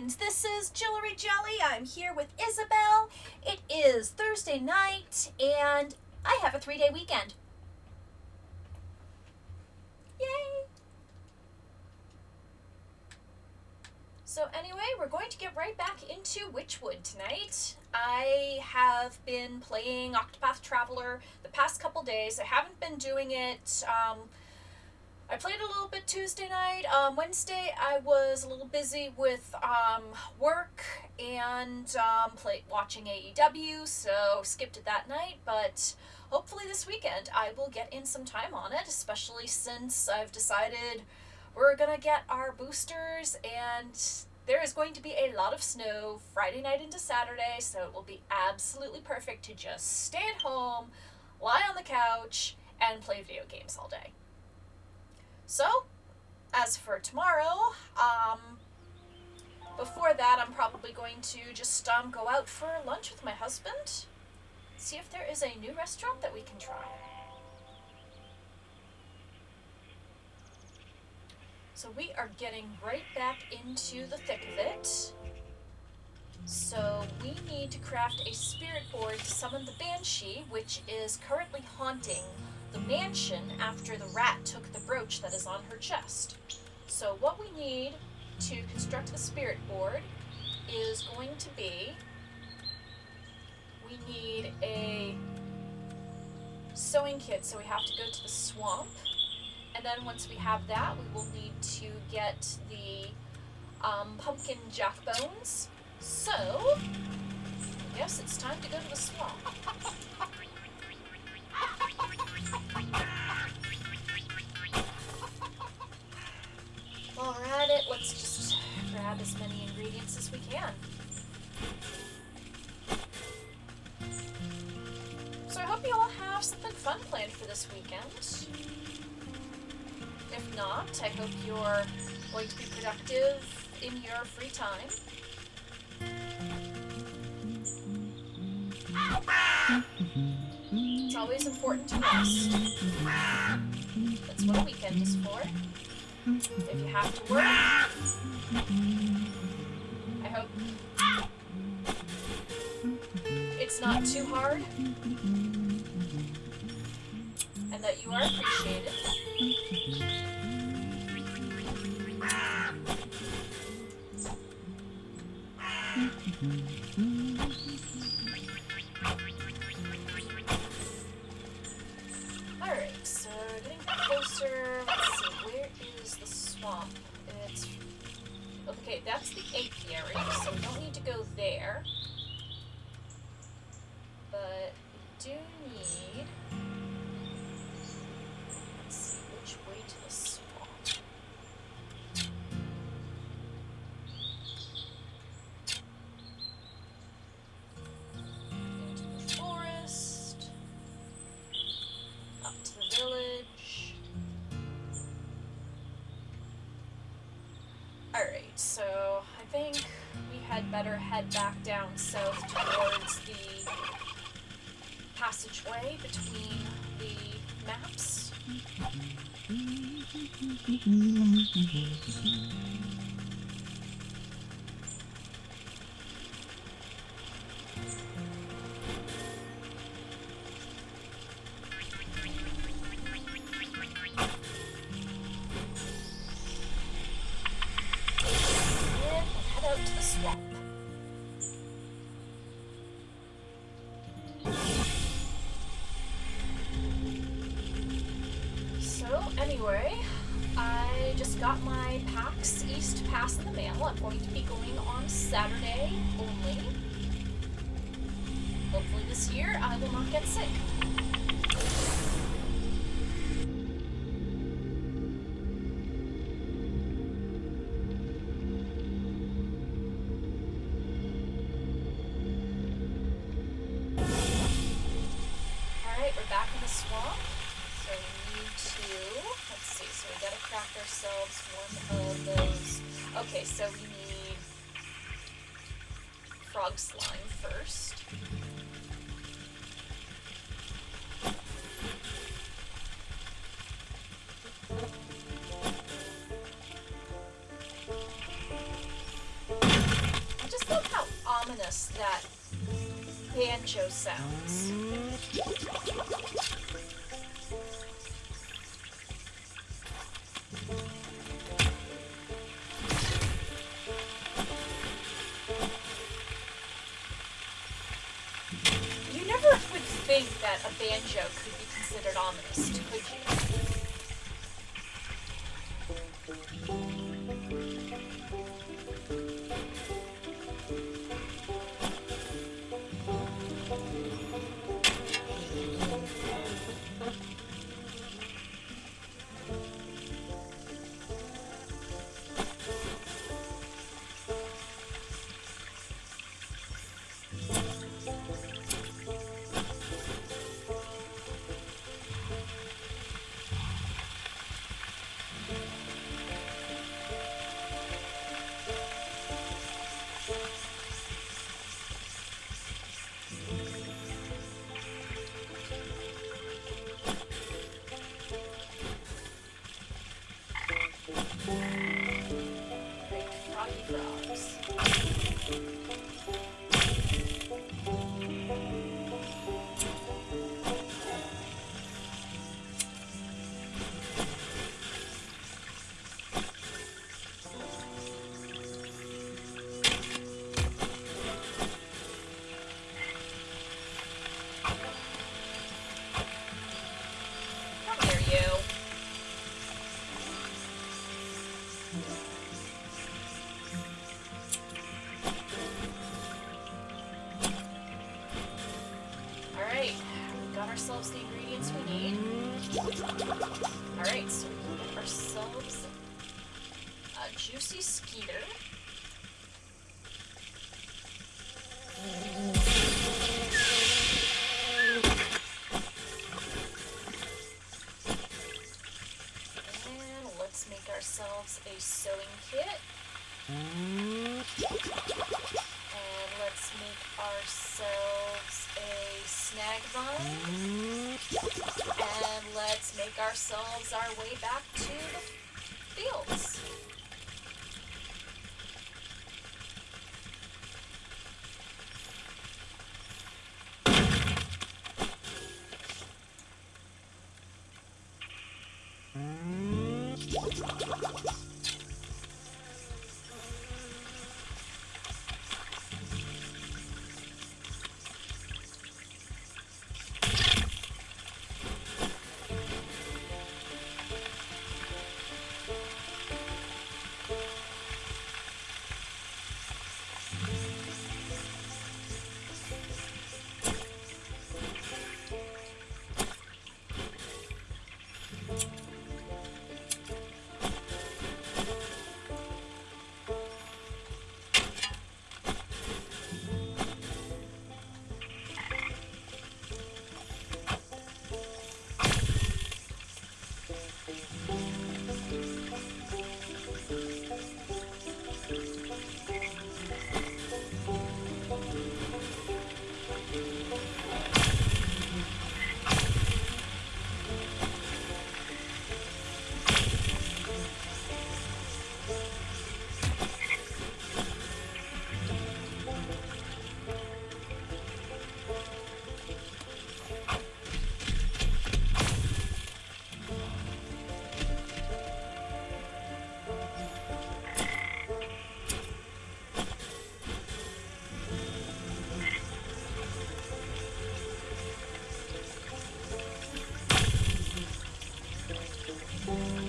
Brains. This is Jillery Jelly. I'm here with Isabel. It is Thursday night, and I have a 3-day weekend. Yay! So anyway, we're going to get right back into Wytchwood tonight. I have been playing Octopath Traveler the past couple days. I haven't been doing it. I played a little bit Tuesday night. Wednesday I was a little busy with work and watching AEW, so skipped it that night. But hopefully this weekend I will get in some time on it, especially since I've decided we're gonna get our boosters, and there is going to be a lot of snow Friday night into Saturday, so it will be absolutely perfect to just stay at home, lie on the couch, and play video games all day. So, as for tomorrow, before that I'm probably going to just go out for lunch with my husband, see if there is a new restaurant that we can try. So we are getting right back into the thick of it. So we need to craft a spirit board to summon the Banshee, which is currently haunting the mansion after the rat took the brooch that is on her chest. So what we need to construct the spirit board is going to be, we need a sewing kit, so we have to go to the swamp. And then once we have that, we will need to get the pumpkin jack bones. So, I guess it's time to go to the swamp. While we're at it, let's just grab as many ingredients as we can. So I hope you all have something fun planned for this weekend. If not, I hope you're going to be productive in your free time. It's always important to rest. That's what a weekend is for. If you have to work, I hope it's not too hard and that you are appreciated. Alright, so getting closer. Let's see, where is the swamp? It's okay, that's the apiary, so we don't need to go there. But we do need, let's see, which way to the swamp? Into the forest, up to the village. Alright, so I think we had better head back down south towards the passageway between the maps. And head out to the swamp. So anyway, I just got my PAX East pass in the mail. I'm going to be going on Saturday only. Hopefully this year I will not get sick. Alright, we're back in the swamp. So we need to, let's see, so we gotta craft ourselves one of those. Okay, so we need frog slime first. that banjo sounds. You never would think that a banjo could be considered ominous, could you? Froggy frogs. How dare you? Alright, we got ourselves the ingredients we need. Alright, so we can get ourselves a juicy skeeter. And let's make ourselves a sewing kit. And let's make ourselves a snag vine. And let's make ourselves our way back to the fields.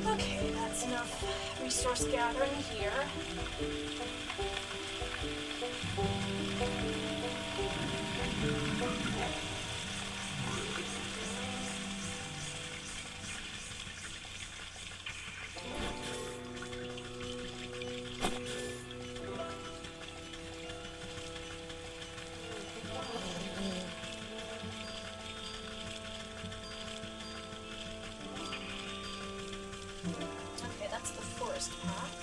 Okay, that's enough resource gathering here. Okay, that's the forest path.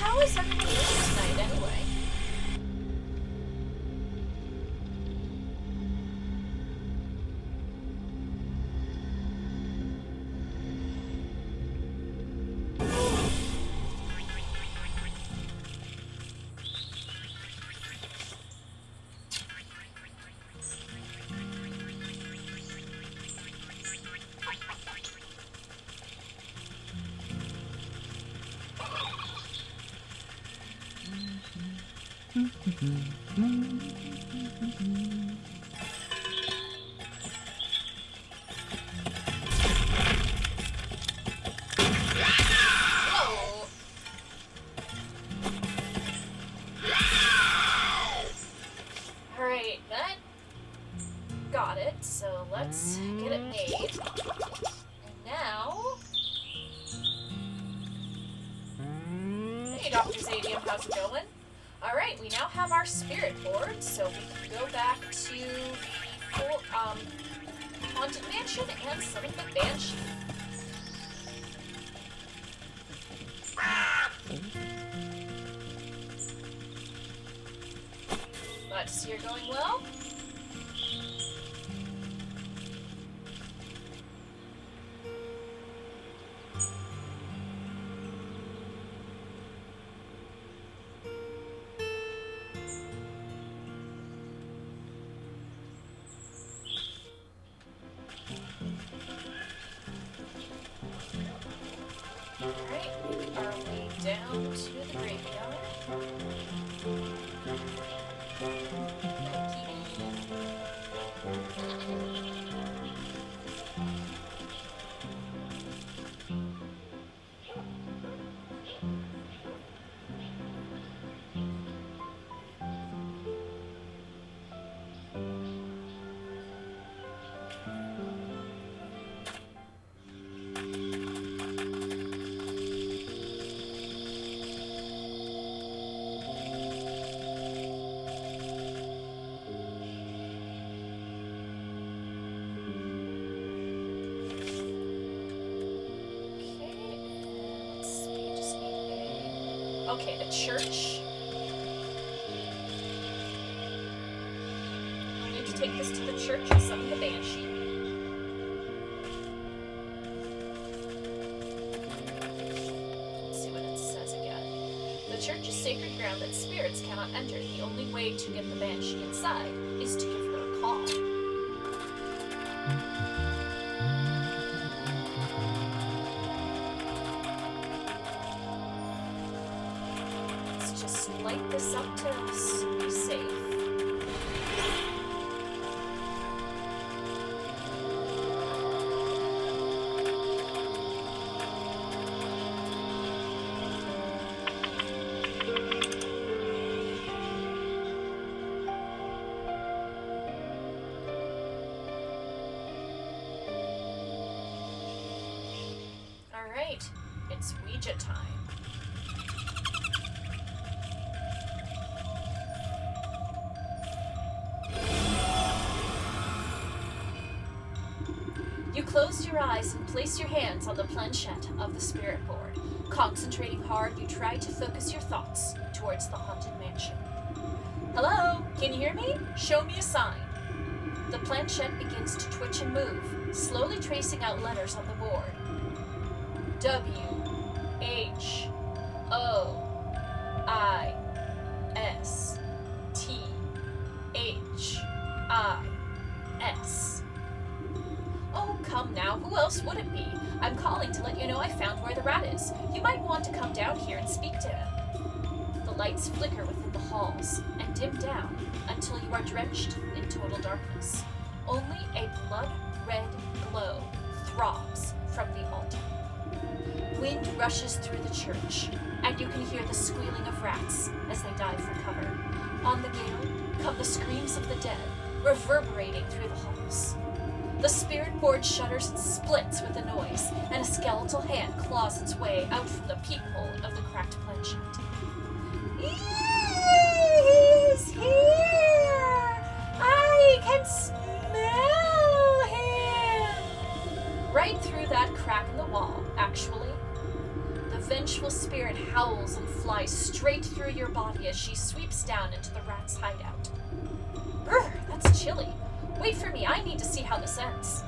how is everyone doing tonight anyway? Alright, that got it, so let's get it made. And now... Hey, Dr. Zadium, how's it going? Alright, we now have our spirit board, so we can go back to the Haunted Mansion and summon the Banshee. Glad to see you're going well. Alright, make our way down to the graveyard. Okay, the church. I need to take this to the church and summon the Banshee. Let's see what it says again. The church is sacred ground that spirits cannot enter. The only way to get the Banshee inside is to give her a call. Just light this up to be safe. All right, it's Ouija time. You close your eyes and place your hands on the planchette of the spirit board. Concentrating hard, you try to focus your thoughts towards the haunted mansion. Hello? Can you hear me? Show me a sign. The planchette begins to twitch and move, slowly tracing out letters on the board. W, H, O, I, S, T, H, I, S. Oh, come now, who else would it be? I'm calling to let you know I found where the rat is. You might want to come down here and speak to him. The lights flicker within the halls and dim down until you are drenched in total darkness. Only a blood-red glow throbs from the altar. Wind rushes through the church, and you can hear the squealing of rats as they dive for cover. On the gale come the screams of the dead, reverberating through the halls. The spirit board shudders and splits with the noise, and a skeletal hand claws its way out from the peephole of the cracked planchette. He's here! I can smell him! Right through that crack in the wall, actually, the The vengeful spirit howls and flies straight through your body as she sweeps down into the rat's hideout. Brr, that's chilly. Wait for me, I need to see how this ends.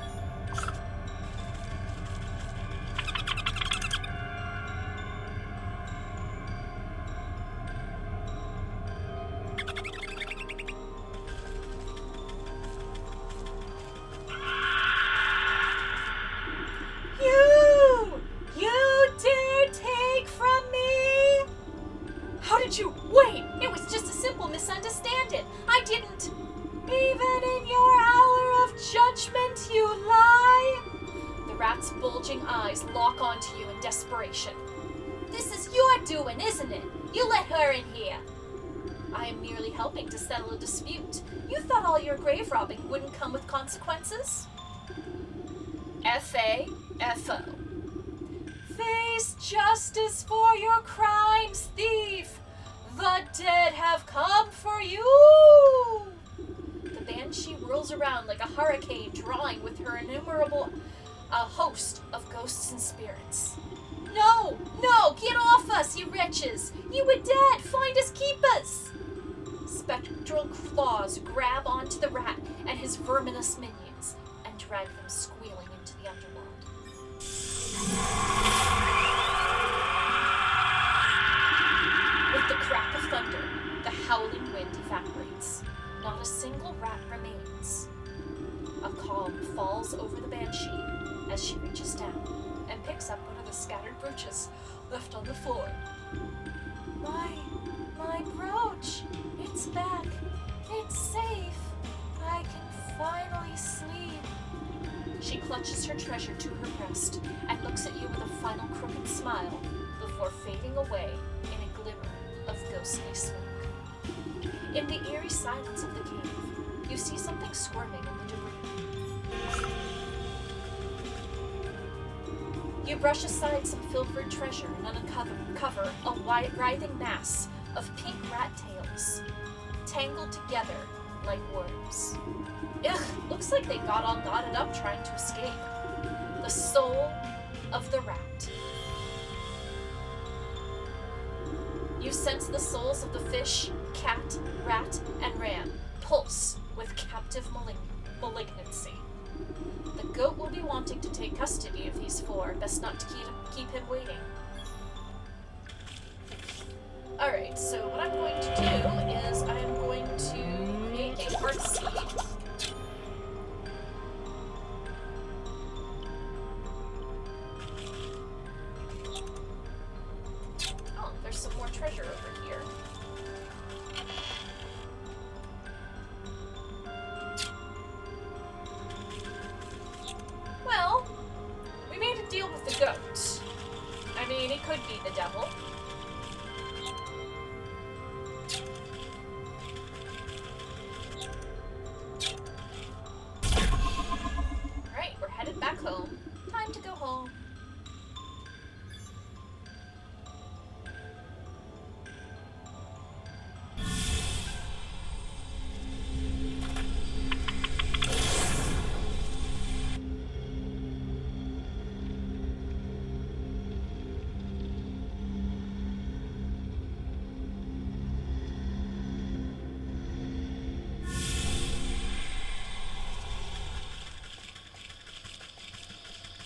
You dare take from me? How did you? Wait, it was just a simple misunderstanding. I didn't. Even in your hour of judgment, you lie. The rat's bulging eyes lock onto you in desperation. This is your doing, isn't it? You let her in here. I am merely helping to settle a dispute. You thought all your grave robbing wouldn't come with consequences? F.A.F.O. Face justice for your crimes, thief! The dead have come for you! The banshee whirls around like a hurricane, drawing with her innumerable host of ghosts and spirits. No! No! Get off us, you wretches! You were dead! Find us, keep us! Spectral claws grab onto the rat and his verminous minions and drag them squealing into the underworld. With the crack of thunder, the howling wind evaporates. Not a single rat remains. A calm falls over the banshee as she reaches down and picks up one of the scattered brooches left on the floor. My brooch! It's back. It's safe. I can finally sleep. She clutches her treasure to her breast and looks at you with a final crooked smile before fading away in a glimmer of ghostly smoke. In the eerie silence of the cave, you see something squirming in the debris. You brush aside some pilfered treasure and uncover a writhing mass of pink rat tails, tangled together like worms. Ugh, looks like they got all knotted up trying to escape. The soul of the rat. You sense the souls of the fish, cat, rat, and ram pulse with captive malignancy. The goat will be wanting to take custody of these four, best not to keep him waiting. Alright, so what I'm going to do is I'm going to create a heart seed. Oh, there's some more treasure over here. Well, we made a deal with the goat. I mean, he could be the devil. Alright, we're headed back home. Time to go home.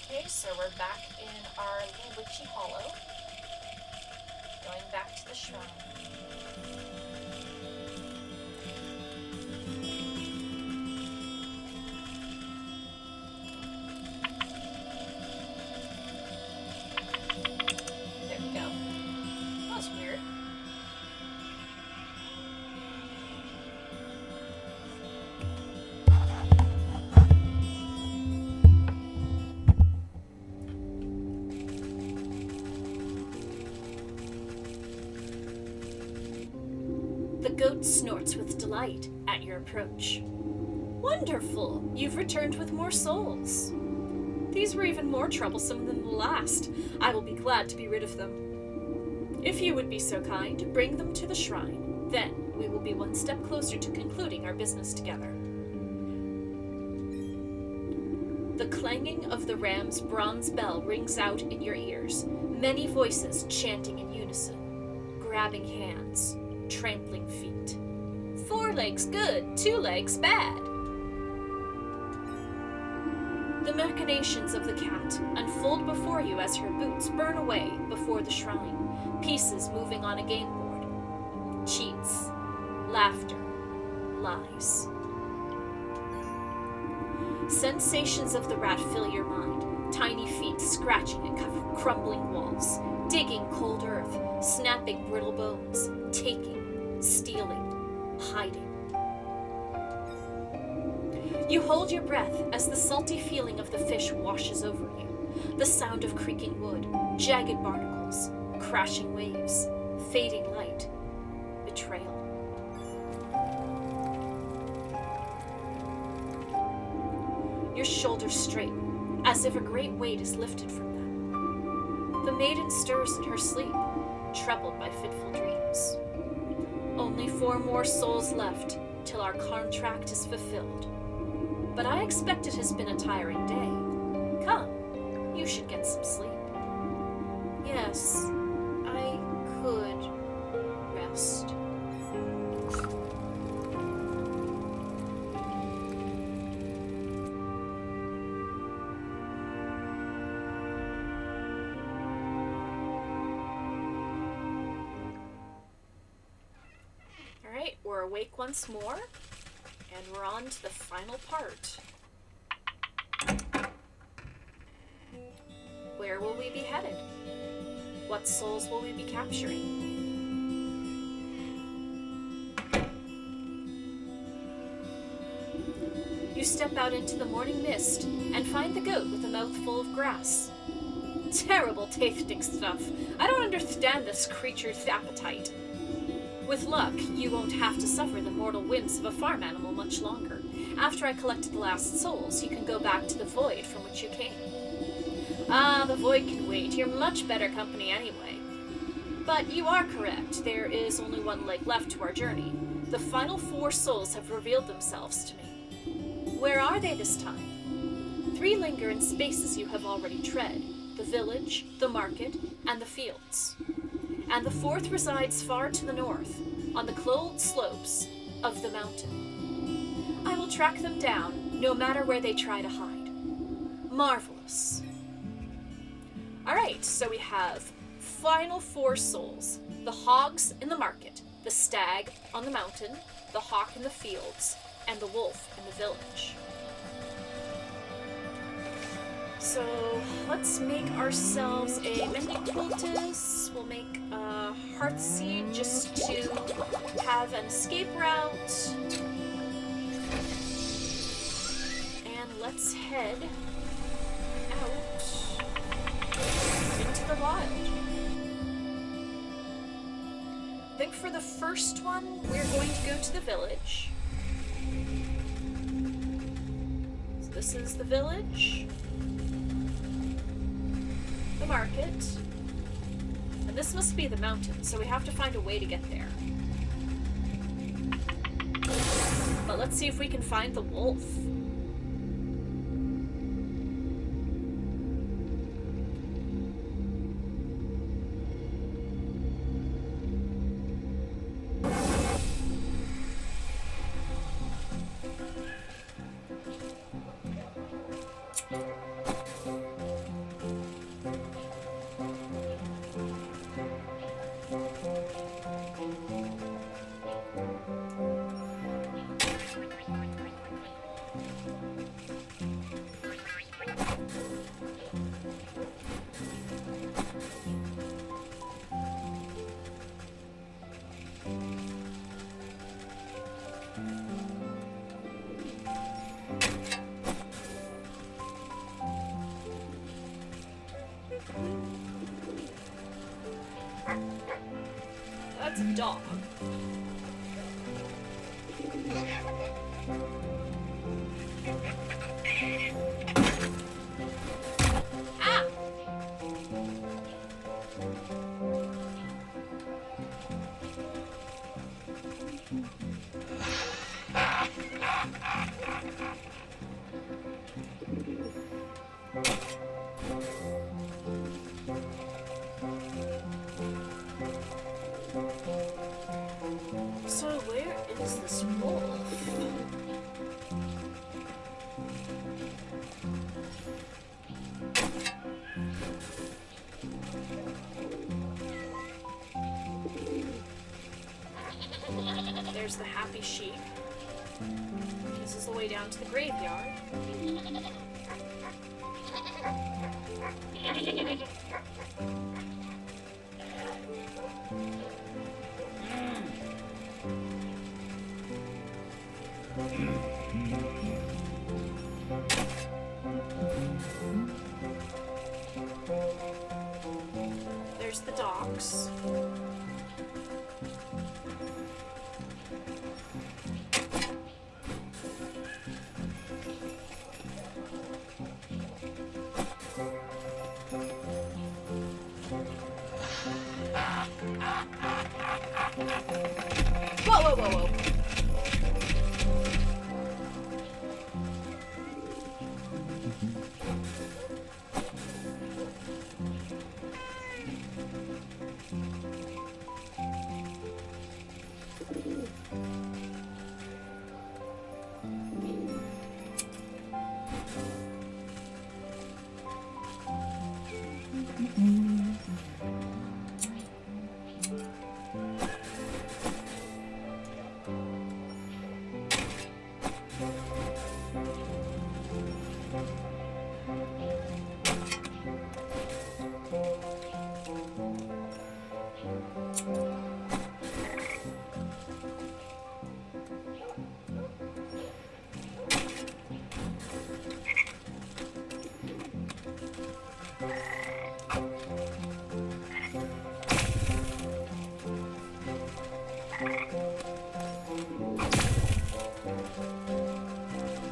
Okay, so we're back in our little witchy hollow. Going back to the shrine. There we go. That was weird. The goat snorts with delight at your approach. Wonderful! You've returned with more souls. These were even more troublesome than the last. I will be glad to be rid of them. If you would be so kind, bring them to the shrine. Then we will be one step closer to concluding our business together. The clanging of the ram's bronze bell rings out in your ears, many voices chanting in unison, grabbing hands, trampling feet. 4 legs good, 2 legs bad. The machinations of the cat unfold before you as her boots burn away before the shrine, pieces moving on a game board. Cheats, laughter, lies. Sensations of the rat fill your mind, tiny feet scratching at crumbling walls, digging cold earth, snapping brittle bones, taking, stealing, hiding. You hold your breath as the salty feeling of the fish washes over you, the sound of creaking wood, jagged barnacles, crashing waves, fading light, betrayal. Your shoulders straighten, as if a great weight is lifted from them. The maiden stirs in her sleep, troubled by fitful dreams. Only 4 more souls left till our contract is fulfilled. But I expect it has been a tiring day. Come, you should get some sleep. Yes, I could rest. Alright, we're awake once more. And we're on to the final part. Where will we be headed? What souls will we be capturing? You step out into the morning mist and find the goat with a mouthful of grass. Terrible tasting stuff. I don't understand this creature's appetite. With luck, you won't have to suffer the mortal whims of a farm animal much longer. After I collected the last souls, you can go back to the void from which you came. Ah, the void can wait. You're much better company anyway. But you are correct. There is only 1 leg left to our journey. The final 4 souls have revealed themselves to me. Where are they this time? 3 linger in spaces you have already tread. The village, the market, and the fields. And the 4th resides far to the north, on the cold slopes of the mountain. I will track them down, no matter where they try to hide. Marvelous. Alright, so we have final 4 souls. The hogs in the market, the stag on the mountain, the hawk in the fields, and the wolf in the village. So let's make ourselves a mending poultice. We'll make a heartseed just to have an escape route. And let's head out into the wild. I think for the first one, we're going to go to the village. So this is the village. The market, and this must be the mountain, so we have to find a way to get there. But let's see if we can find the wolf. That's a dog. Ah! There's the happy sheep. This is the way down to the graveyard. There's the docks. Whoa, whoa, whoa, whoa.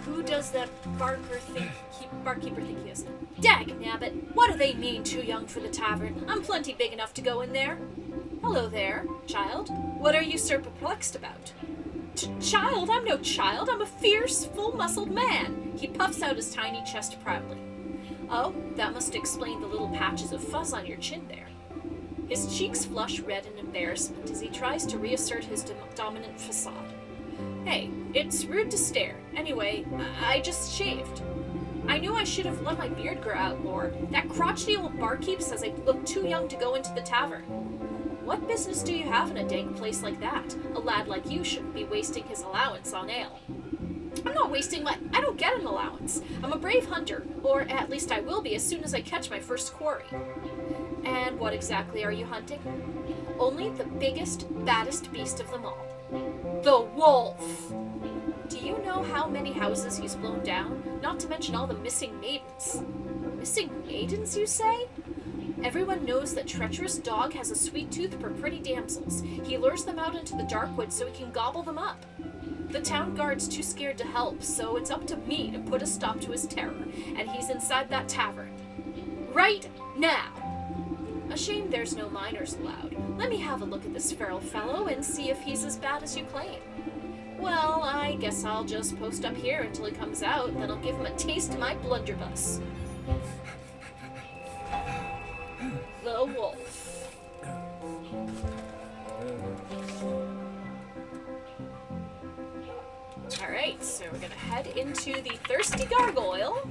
Who does that barkeeper think he is? Dagnabbit, what do they mean too young for the tavern? I'm plenty big enough to go in there. Hello there, child. What are you so perplexed about? Child? I'm no child. I'm a fierce, full-muscled man. He puffs out his tiny chest proudly. Oh, that must explain the little patches of fuzz on your chin there. His cheeks flush red in embarrassment as he tries to reassert his dominant facade. Hey, it's rude to stare. Anyway, I just shaved. I knew I should have let my beard grow out more. That crotchety old barkeep says I look too young to go into the tavern. What business do you have in a dank place like that? A lad like you shouldn't be wasting his allowance on ale. I'm not wasting I don't get an allowance. I'm a brave hunter, or at least I will be as soon as I catch my first quarry. And what exactly are you hunting? Only the biggest, baddest beast of them all. The wolf! Do you know how many houses he's blown down? Not to mention all the missing maidens. Missing maidens, you say? Everyone knows that treacherous dog has a sweet tooth for pretty damsels. He lures them out into the dark woods so he can gobble them up. The town guard's too scared to help, so it's up to me to put a stop to his terror, and he's inside that tavern. Right now! A shame there's no miners allowed. Let me have a look at this feral fellow and see if he's as bad as you claim. Well, I guess I'll just post up here until he comes out, then I'll give him a taste of my blunderbuss. The wolf. Alright, so we're gonna head into the Thirsty Gargoyle.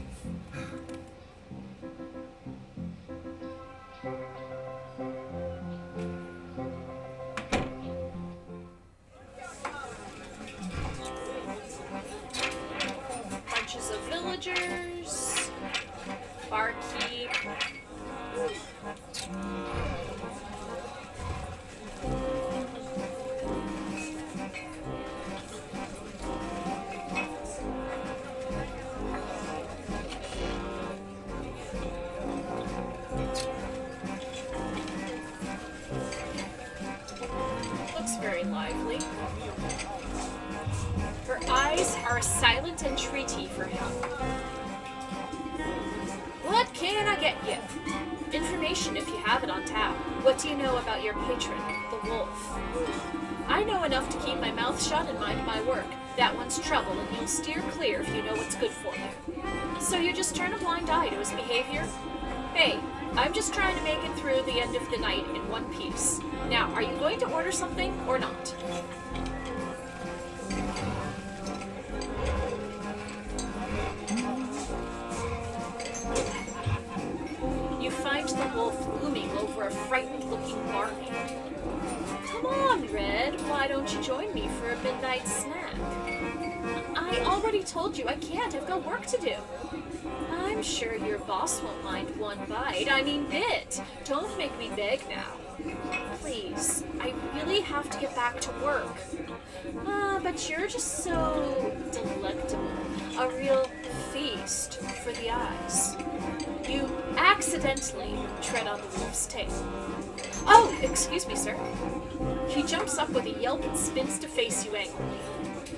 Bunches of villagers. Barkeep. Looks very lively. Her eyes are as silent entreaty for him. What can I get you? Information if you have it on tap. What do you know about your patron, the wolf? I know enough to keep my mouth shut and mind my work. That one's trouble, and you'll steer clear if you know what's good for you. So you just turn a blind eye to his behavior? Hey, I'm just trying to make it through the end of the night in one piece. Now, are you going to order something or not? You find the wolf looming over a frightened-looking barmaid. Come on, Red, why don't you join me for a midnight snack? I already told you I can't. I've got work to do. I'm sure your boss won't mind one bite. I mean bit. Don't make me beg now. Please, I really have to get back to work. But you're just so delectable. A real feast for the eyes. You accidentally tread on the wolf's tail. Oh, excuse me, sir. He jumps up with a yelp and spins to face you angrily.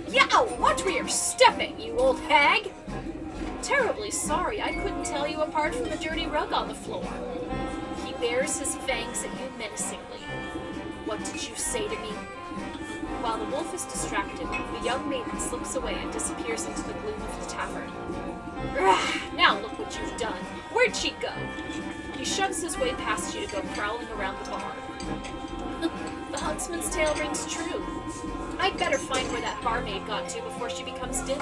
Yow! Watch where you're stepping, you old hag! Terribly sorry, I couldn't tell you apart from the dirty rug on the floor. He bares his fangs at you menacingly. What did you say to me? While the wolf is distracted, the young maiden slips away and disappears into the gloom of the tavern. Now look what you've done. Where'd she go? He shoves his way past you to go prowling around the bar. The huntsman's tale rings true. I'd better find where that barmaid got to before she becomes dim.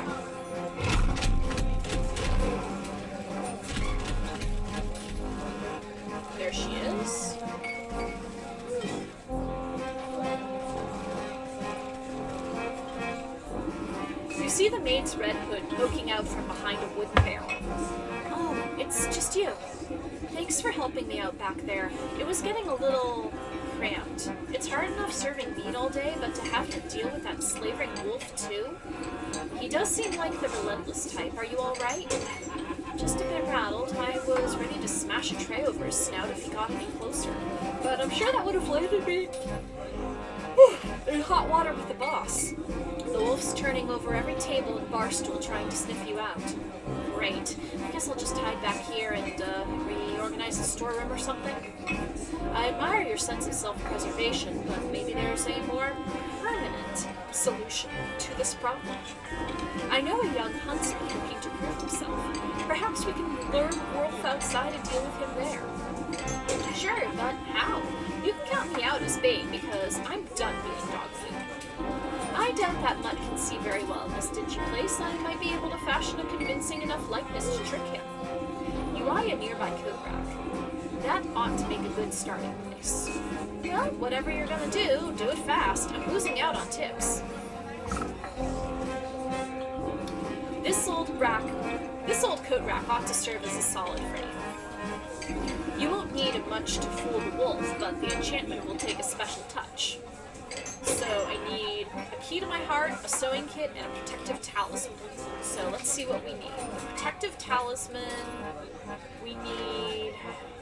There she is. You see the maid's red hood poking out from behind a wooden barrel. Oh, it's just you. Thanks for helping me out back there. It was getting a little cramped. It's hard enough serving meat all day, but to have to deal with that slavering wolf too? He does seem like the relentless type. Are you all right? Just a bit rattled. I was ready to smash a tray over his snout if he got any closer, but I'm sure that would have landed me in hot water with the boss. The wolf's turning over every table and bar stool trying to sniff you out. Great. I guess I'll just hide back here and reorganize the storeroom or something. I admire your sense of self-preservation, but maybe there's a more permanent solution to this problem. I know a young huntsman looking to prove himself. Perhaps we can lure the wolf outside and deal with him there. Sure, but how? You can count me out as bait because I'm done being dog food. I doubt that mutt can see very well in this dingy place. I might be able to fashion a convincing enough likeness to trick him. You eye a nearby coat rack. That ought to make a good starting place. Well, whatever you're gonna do it fast. I'm losing out on tips. This old coat rack ought to serve as a solid frame. You won't need much to fool the wolf, but the enchantment will take a special touch. So I need a key to my heart, a sewing kit, and a protective talisman. So let's see what we need. A protective talisman, we need,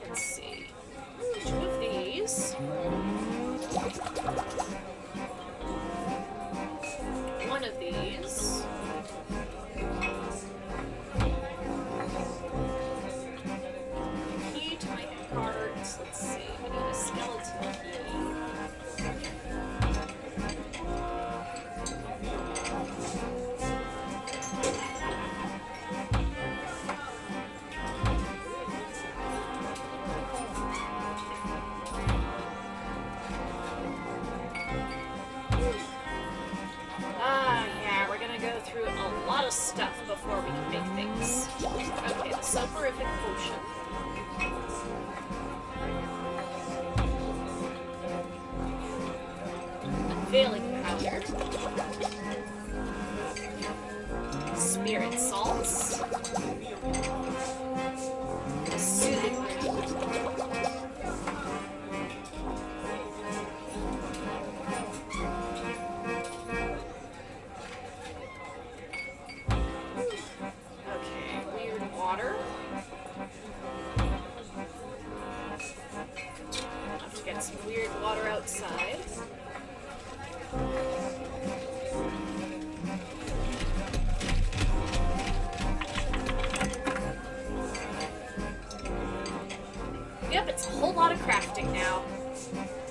let's see, 2 of these. 1 of these. Key to my heart, let's see, we need a skeleton key. Through a lot of stuff before we can make things. Okay, the soporific potion. Unveiling powder. Spirit salts. Soothing root. Outside. Yep, it's a whole lot of crafting now.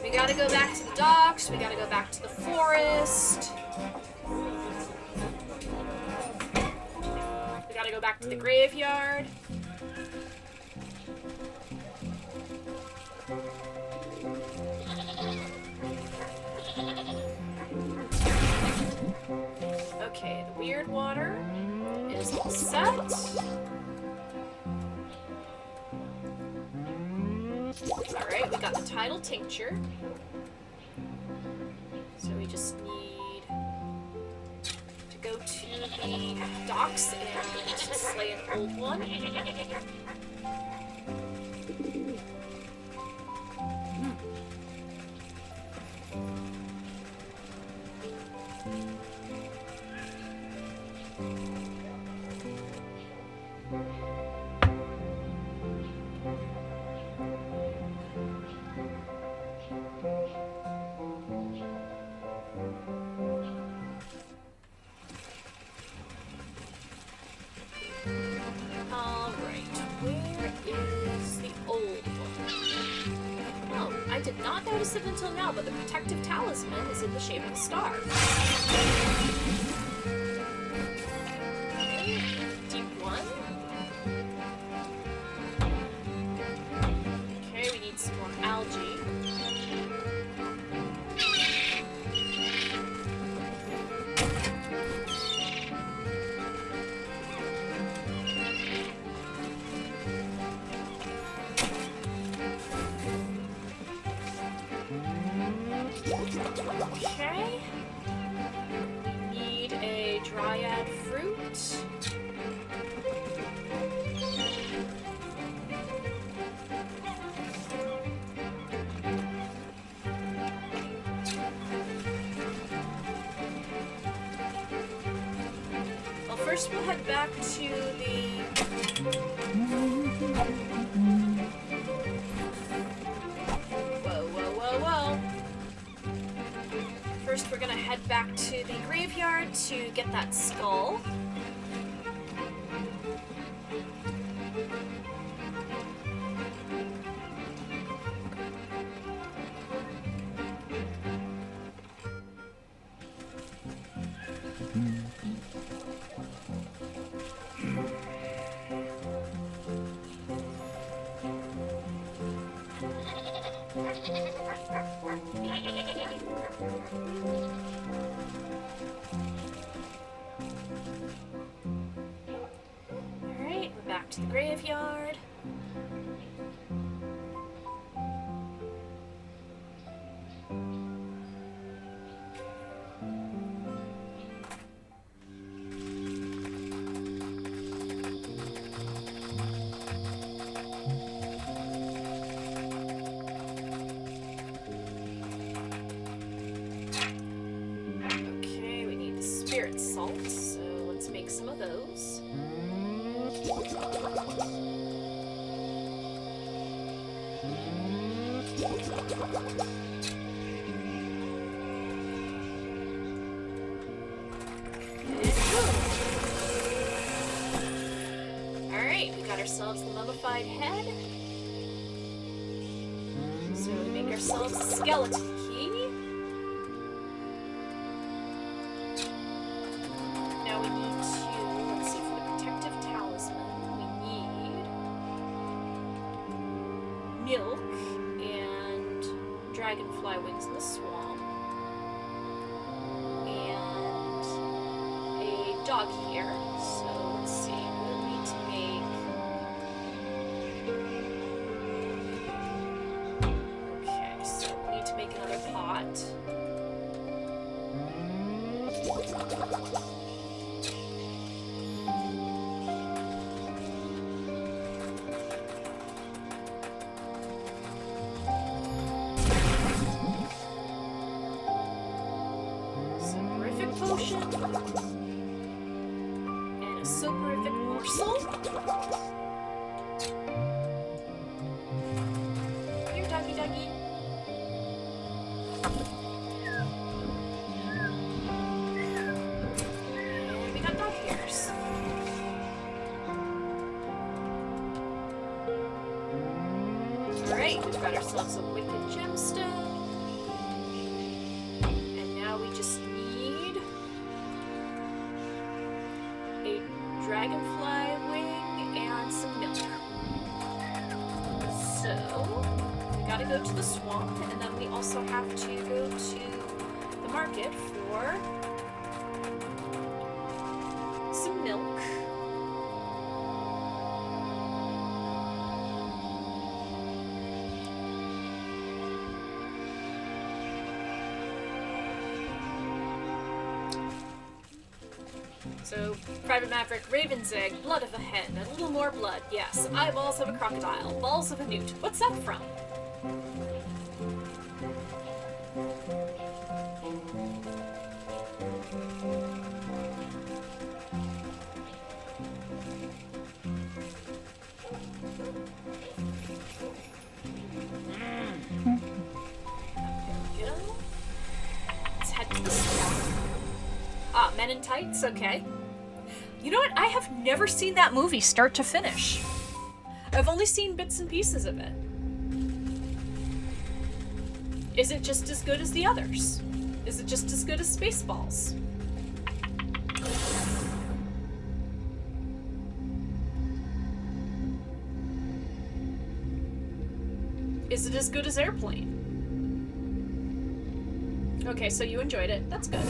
We gotta go back to the docks, we gotta go back to the forest. We gotta go back to the graveyard. Okay, the weird water is all set. alright. We got the tidal tincture. So we just need to go to the docks and slay an old one. I did not notice it until now, but the protective talisman is in the shape of a star. Okay, deep one. Okay, we need some more algae. Okay. Need a dryad fruit. Well, first we'll head back to the... First, we're gonna head back to the graveyard to get that skull. Alright, we're back to the graveyard. Okay, we need the spirit salt, so let's make some of those. Alright, we got ourselves the mummified head. So we make ourselves a skeleton key. Now we need to, let's see, for the protective talisman, we need milk and dragonfly wings in the swamp. And a dog ear. So let's see, we'll need to make... Okay, so we need to make another pot. Soporific potion. And a soporific morsel. Here, doggy doggy. And we got dog ears. Alright, we've got ourselves a wicked gemstone. And now we just need a dragonfly wing and some milk. So, we gotta go to the swamp, and then we also have to go to the market for some milk. So, Private Maverick, Raven's Egg, blood of a hen, a little more blood, yes. Eyeballs of a crocodile, balls of a newt. What's that from? Let's head to the swamp. Ah, Men in Tights, okay. You know what? I have never seen that movie start to finish. I've only seen bits and pieces of it. Is it just as good as the others? Is it just as good as Spaceballs? Is it as good as Airplane? Okay, so you enjoyed it. That's good.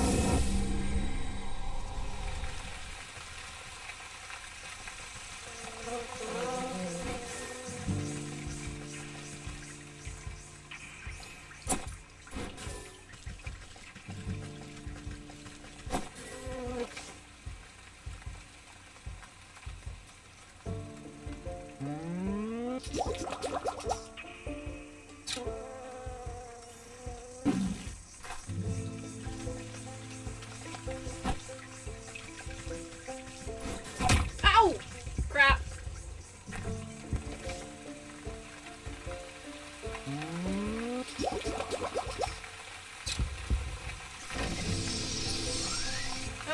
Ow! Crap.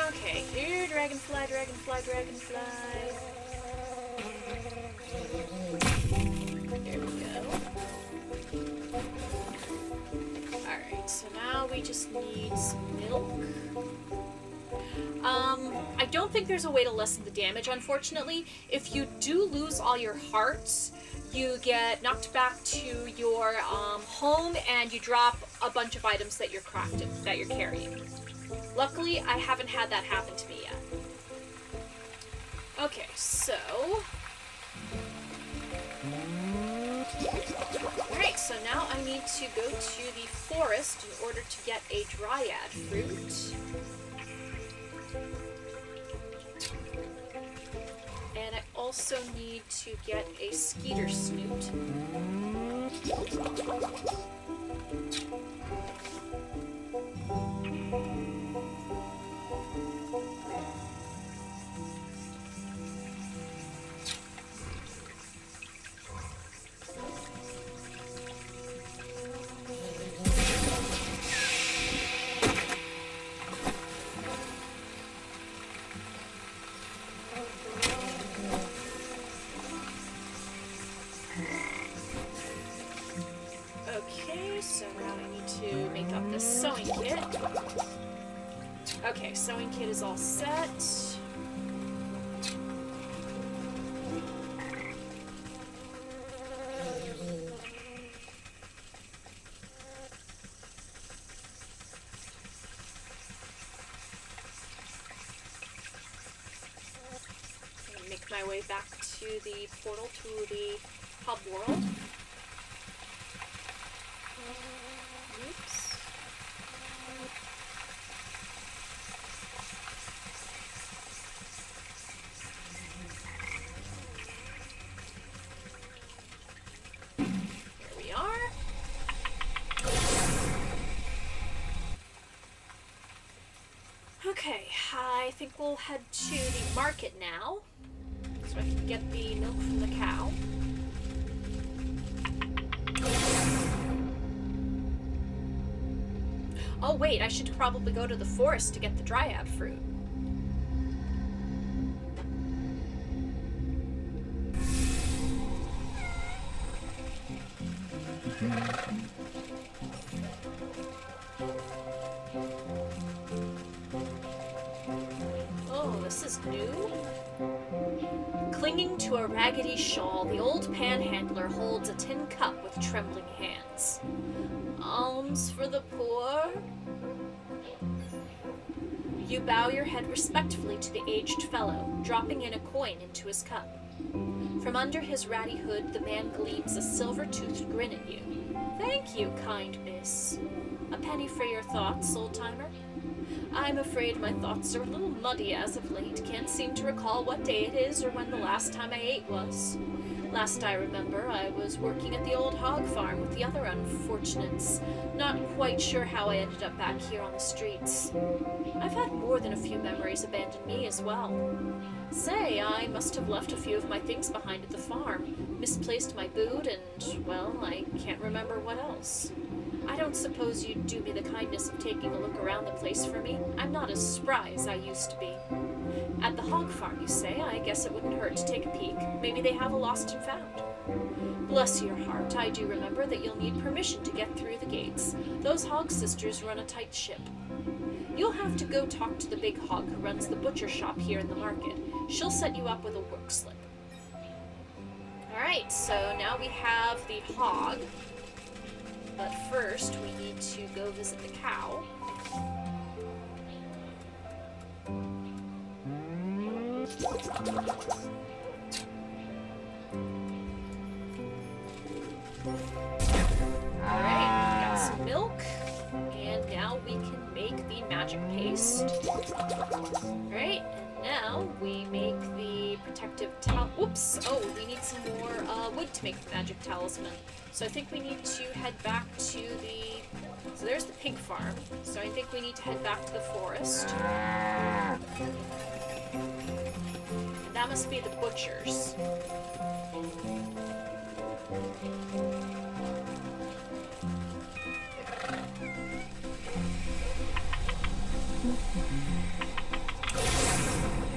Okay, here, dragonfly, dragonfly, dragonfly. There we go. Alright, so now we just need some milk. I don't think there's a way to lessen the damage, unfortunately. If you do lose all your hearts, you get knocked back to your home and you drop a bunch of items that you're crafting, that you're carrying. Luckily, I haven't had that happen to me yet. Okay, so... Alright, so now I need to go to the forest in order to get a dryad fruit. And I also need to get a skeeter snoot. Okay, so now I need to make up this sewing kit. Okay, sewing kit is all set. Make my way back to the portal to the hub world. Oops. Here we are. Okay, I think we'll head to the market now, so I can get the milk from the cow. Oh wait, I should probably go to the forest to get the dryad fruit. Oh, this is new. Clinging to a raggedy shawl, the old panhandler holds a tin cup with trembling hands. Alms for the poor? You bow your head respectfully to the aged fellow, dropping in a coin into his cup. From under his ratty hood, the man gleams a silver-toothed grin at you. Thank you, kind miss. A penny for your thoughts, old-timer. I'm afraid my thoughts are a little muddy as of late. Can't seem to recall what day it is or when the last time I ate was. Last I remember, I was working at the old hog farm with the other unfortunates. Not quite sure how I ended up back here on the streets. I've had more than a few memories abandon me as well. Say, I must have left a few of my things behind at the farm, misplaced my boot, and, well, I can't remember what else. I don't suppose you'd do me the kindness of taking a look around the place for me? I'm not as spry as I used to be. At the hog farm, you say? I guess it wouldn't hurt to take a peek. Maybe they have a lost and found. Bless your heart, I do remember that you'll need permission to get through the gates. Those hog sisters run a tight ship. You'll have to go talk to the big hog who runs the butcher shop here in the market. She'll set you up with a work slip. Alright, so now we have the hog. But first, we need to go visit the cow. Alright, got some milk. And now we can make the magic paste. Alright, and now we make the protective whoops! Oh, we need some more wood to make the magic talisman. So I think we need to head back to the... So there's the pig farm. So I think we need to head back to the forest. And that must be the butchers.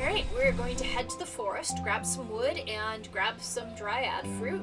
Alright, we're going to head to the forest, grab some wood, and grab some dryad fruit.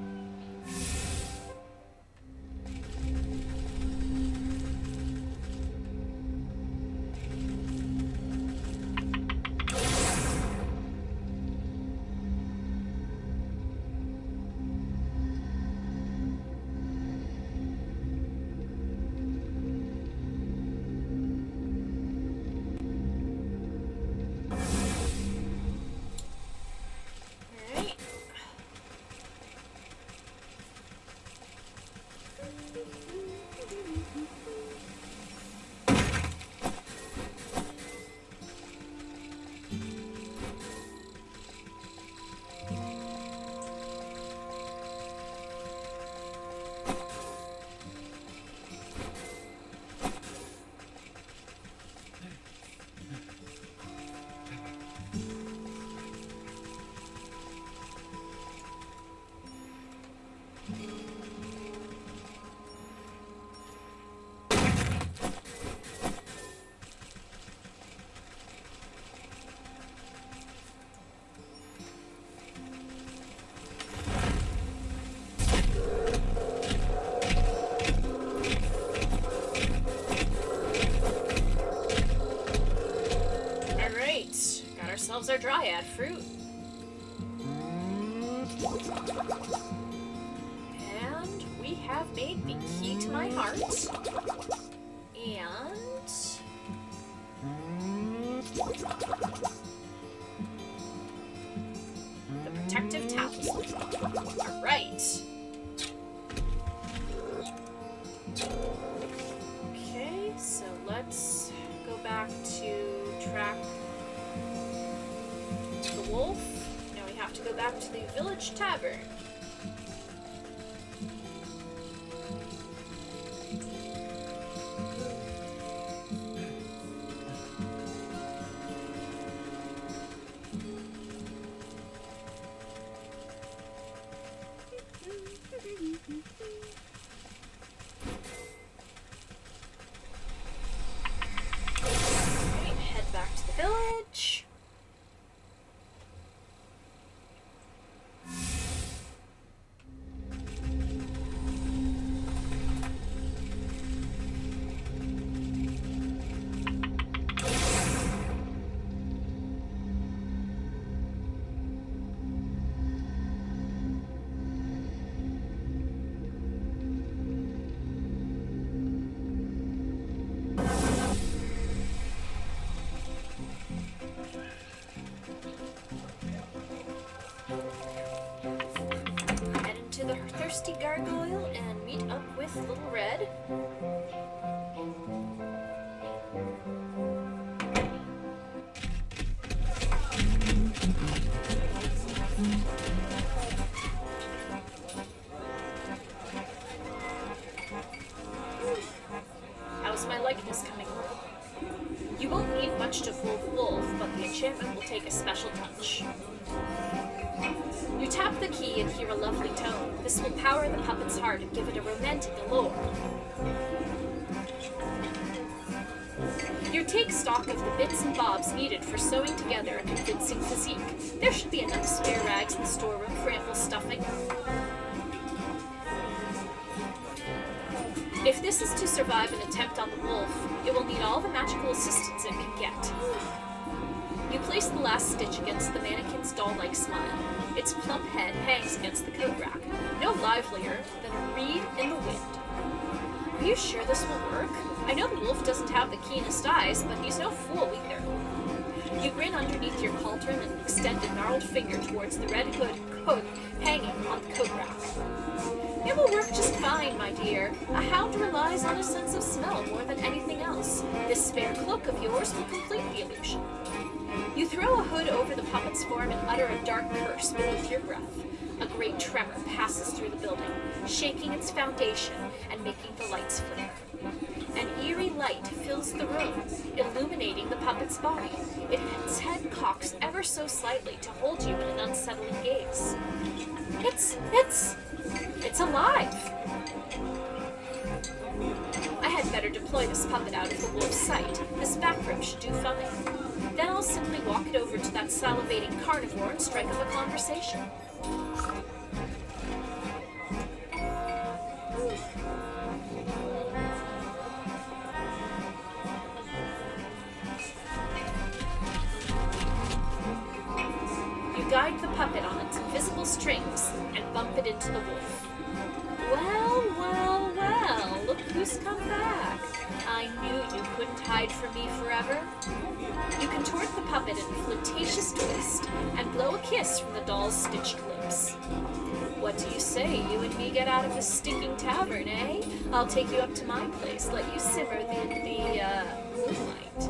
Our dryad fruit. And we have made the key to my heart. And the protective talisman. Alright. Okay, so let's go back to track the wolf. Now we have to go back to the village tavern. Alright, head back to the village. Thirsty Gargoyle and meet up with Little Red. likeness coming over. You won't need much to fool the wolf, but the enchantment will take a special touch. You tap the key and hear a lovely tone. This will power the puppet's heart and give it a romantic allure. You take stock of the bits and bobs needed for sewing together a convincing physique. There should be enough spare rags in the storeroom for ample stuffing. If this is to survive an attempt on the wolf, it will need all the magical assistance it can get. You place the last stitch against the mannequin's doll-like smile. Its plump head hangs against the coat rack, no livelier than a reed in the wind. Are you sure this will work? I know the wolf doesn't have the keenest eyes, but he's no fool either. You grin underneath your cauldron and extend a gnarled finger towards the red hood coat hanging on the coat rack. It will work just fine, my dear. A hound relies on a sense of smell more than anything else. This spare cloak of yours will complete the illusion. You throw a hood over the puppet's form and utter a dark curse beneath your breath. A great tremor passes through the building, shaking its foundation and making the lights flicker. An eerie light fills the room, illuminating the puppet's body. Its head cocks ever so slightly to hold you in an unsettling gaze. It's alive! I had better deploy this puppet out of the wolf's sight. This back room should do fine. Then I'll simply walk it over to that salivating carnivore and strike up a conversation. You guide the puppet on its invisible strings and bump it into the wolf. Well, look who's come back. I knew you couldn't hide from me forever. You contort the puppet in a flirtatious twist and blow a kiss from the doll's stitched lips. What do you say? You and me get out of this stinking tavern, eh? I'll take you up to my place, let you simmer the moonlight.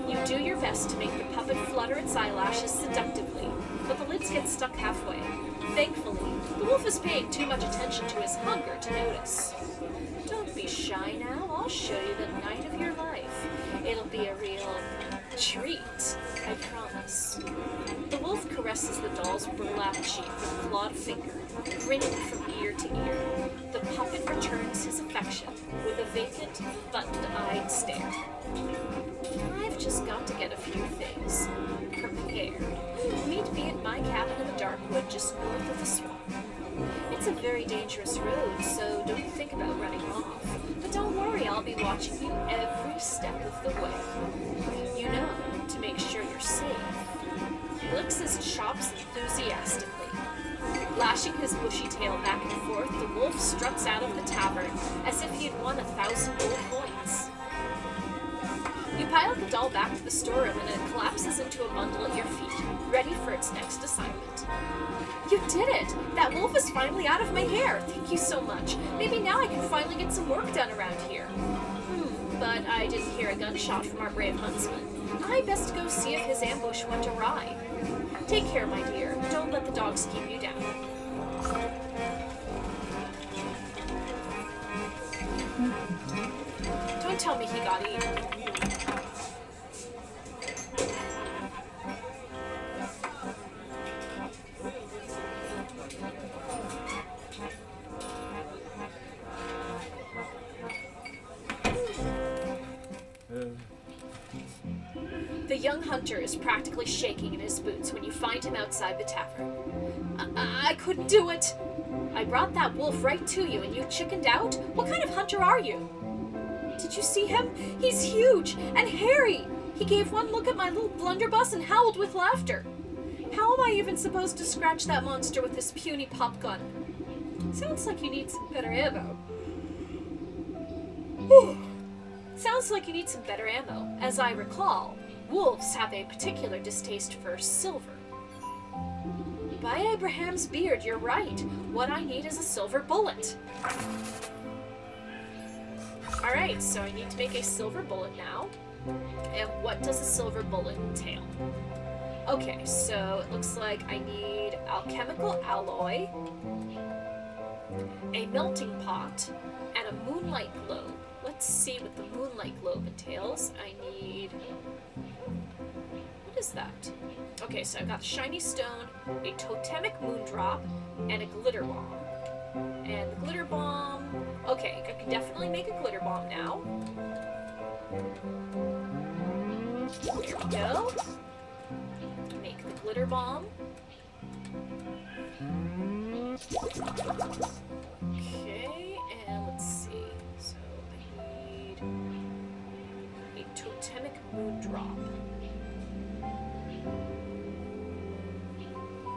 You do your best to make the puppet flutter its eyelashes seductively, but the lids get stuck halfway. Thankfully, the wolf is paying too much attention to his hunger to notice. Don't be shy now. I'll show you the night of your life. It'll be a real treat, I promise. The wolf caresses the doll's burlap cheek with a clawed finger, grinning from ear to ear. The puppet returns his affection with a vacant, buttoned-eyed stare. I've just got to get a few things prepared. Meet me at my cabin in the Darkwood just north of the swamp. It's a very dangerous road, so don't think about running off. But don't worry, I'll be watching you every step of the way. You know, to make sure you're safe. He licks his chops enthusiastically. Lashing his bushy tail back and forth, the wolf struts out of the tavern as if he had won 1,000 gold coins. You pile the doll back to the storeroom and it collapses into a bundle at your feet, ready for its next assignment. You did it! That wolf is finally out of my hair! Thank you so much. Maybe now I can finally get some work done around here. But I didn't hear a gunshot from our brave huntsman. I best go see if his ambush went awry. Take care, my dear. Don't let the dogs keep you down. Don't tell me he got eaten. The young hunter is practically shaking in his boots when you find him outside the tavern. I couldn't do it! I brought that wolf right to you and you chickened out? What kind of hunter are you? Did you see him? He's huge and hairy! He gave one look at my little blunderbuss and howled with laughter. How am I even supposed to scratch that monster with this puny pop gun? Sounds like you need some better ammo. Sounds like you need some better ammo. As I recall, wolves have a particular distaste for silver. By Abraham's beard, you're right. What I need is a silver bullet. Alright, so I need to make a silver bullet now. And what does a silver bullet entail? Okay, so it looks like I need alchemical alloy, a melting pot, and a moonlight globe. Let's see what the moonlight globe entails. I need... What is that? Okay, so I've got shiny stone, a totemic moondrop, and a glitter bomb. And the glitter bomb... Okay, I can definitely make a glitter bomb now. There we go. Make the glitter bomb. Okay, and let's see. So I need a totemic moondrop.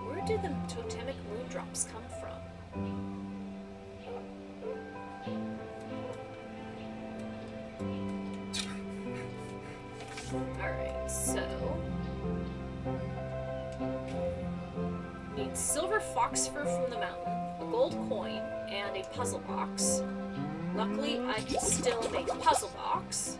Where did the totemic moondrops come from? Alright, so... Need silver fox fur from the mountain, a gold coin, and a puzzle box. Luckily, I can still make a puzzle box.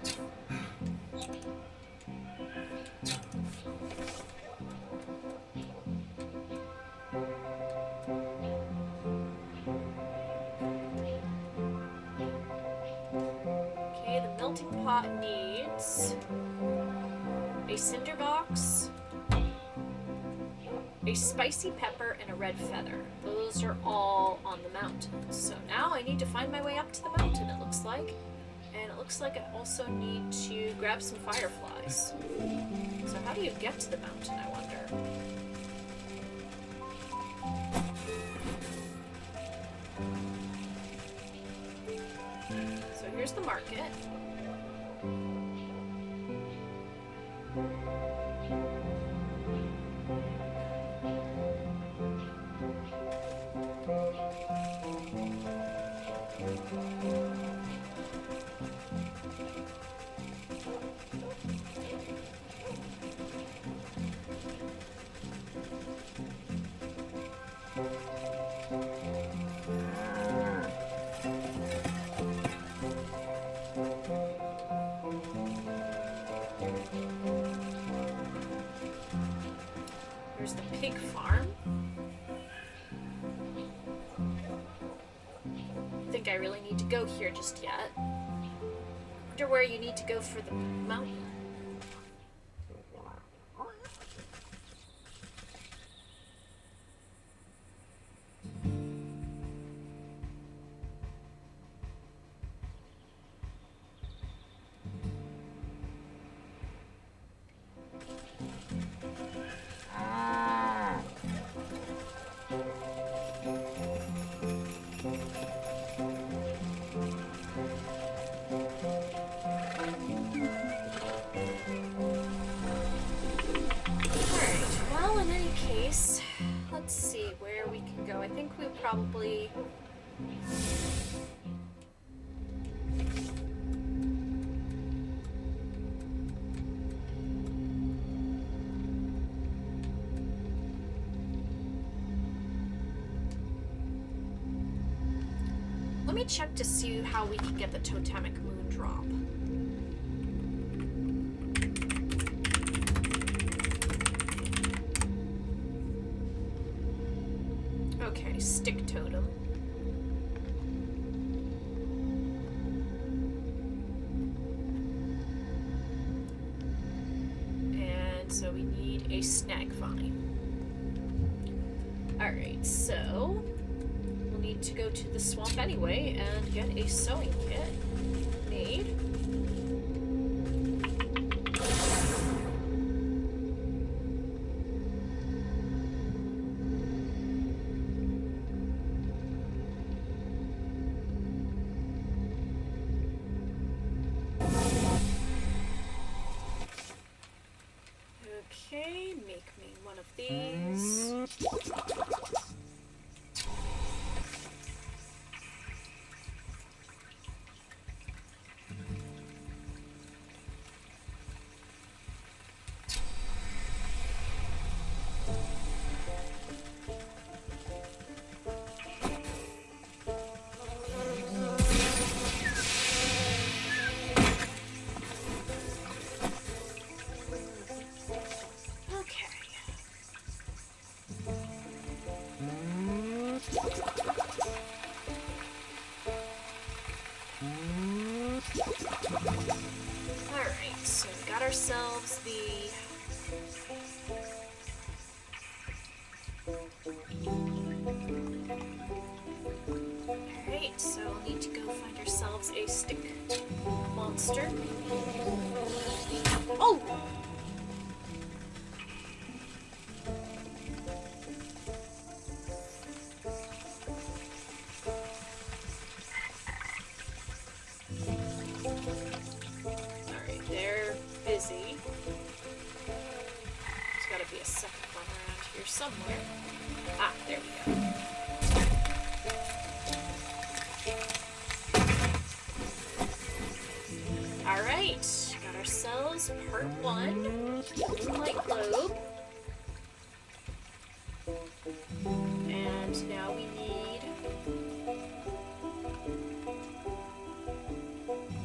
Okay, the melting pot needs a cinder box, a spicy pepper, and a red feather. Those are all on the mountain. So now I need to find my way up to the mountain, it looks like. And it looks like I also need to grab some fireflies. So how do you get to the mountain, I wonder? So here's the market. Here's the pig farm. I think I really need to go here just yet. Wonder where you need to go for the mountain. Let's see where we can go. I think we probably... Let me check to see how we can get the totemic moondrop. Okay, stick totem. And so we need a snag vine. Alright, so we'll need to go to the swamp anyway and get a sewing kit made. Okay, make me one of these. so we got ourselves the... Alright, so we'll need to go find ourselves a stick monster. Oh! Alright, they're busy. There's gotta be a second one around here somewhere. Ah, there we go. Alright, got ourselves part 1, Moonlight Globe. And now we need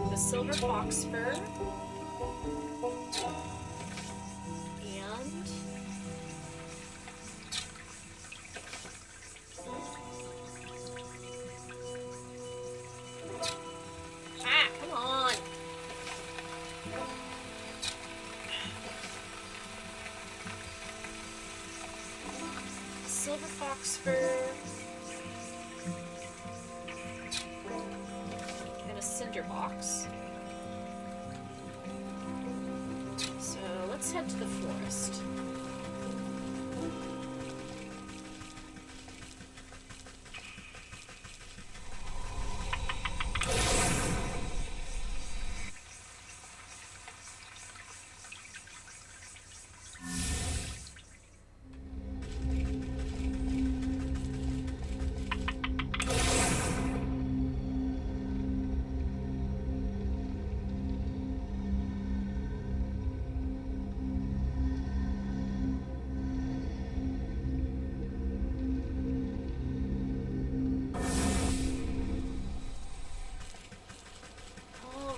the silver fox fur. And come on. Silver fox fur and a cinder box. So let's head to the forest.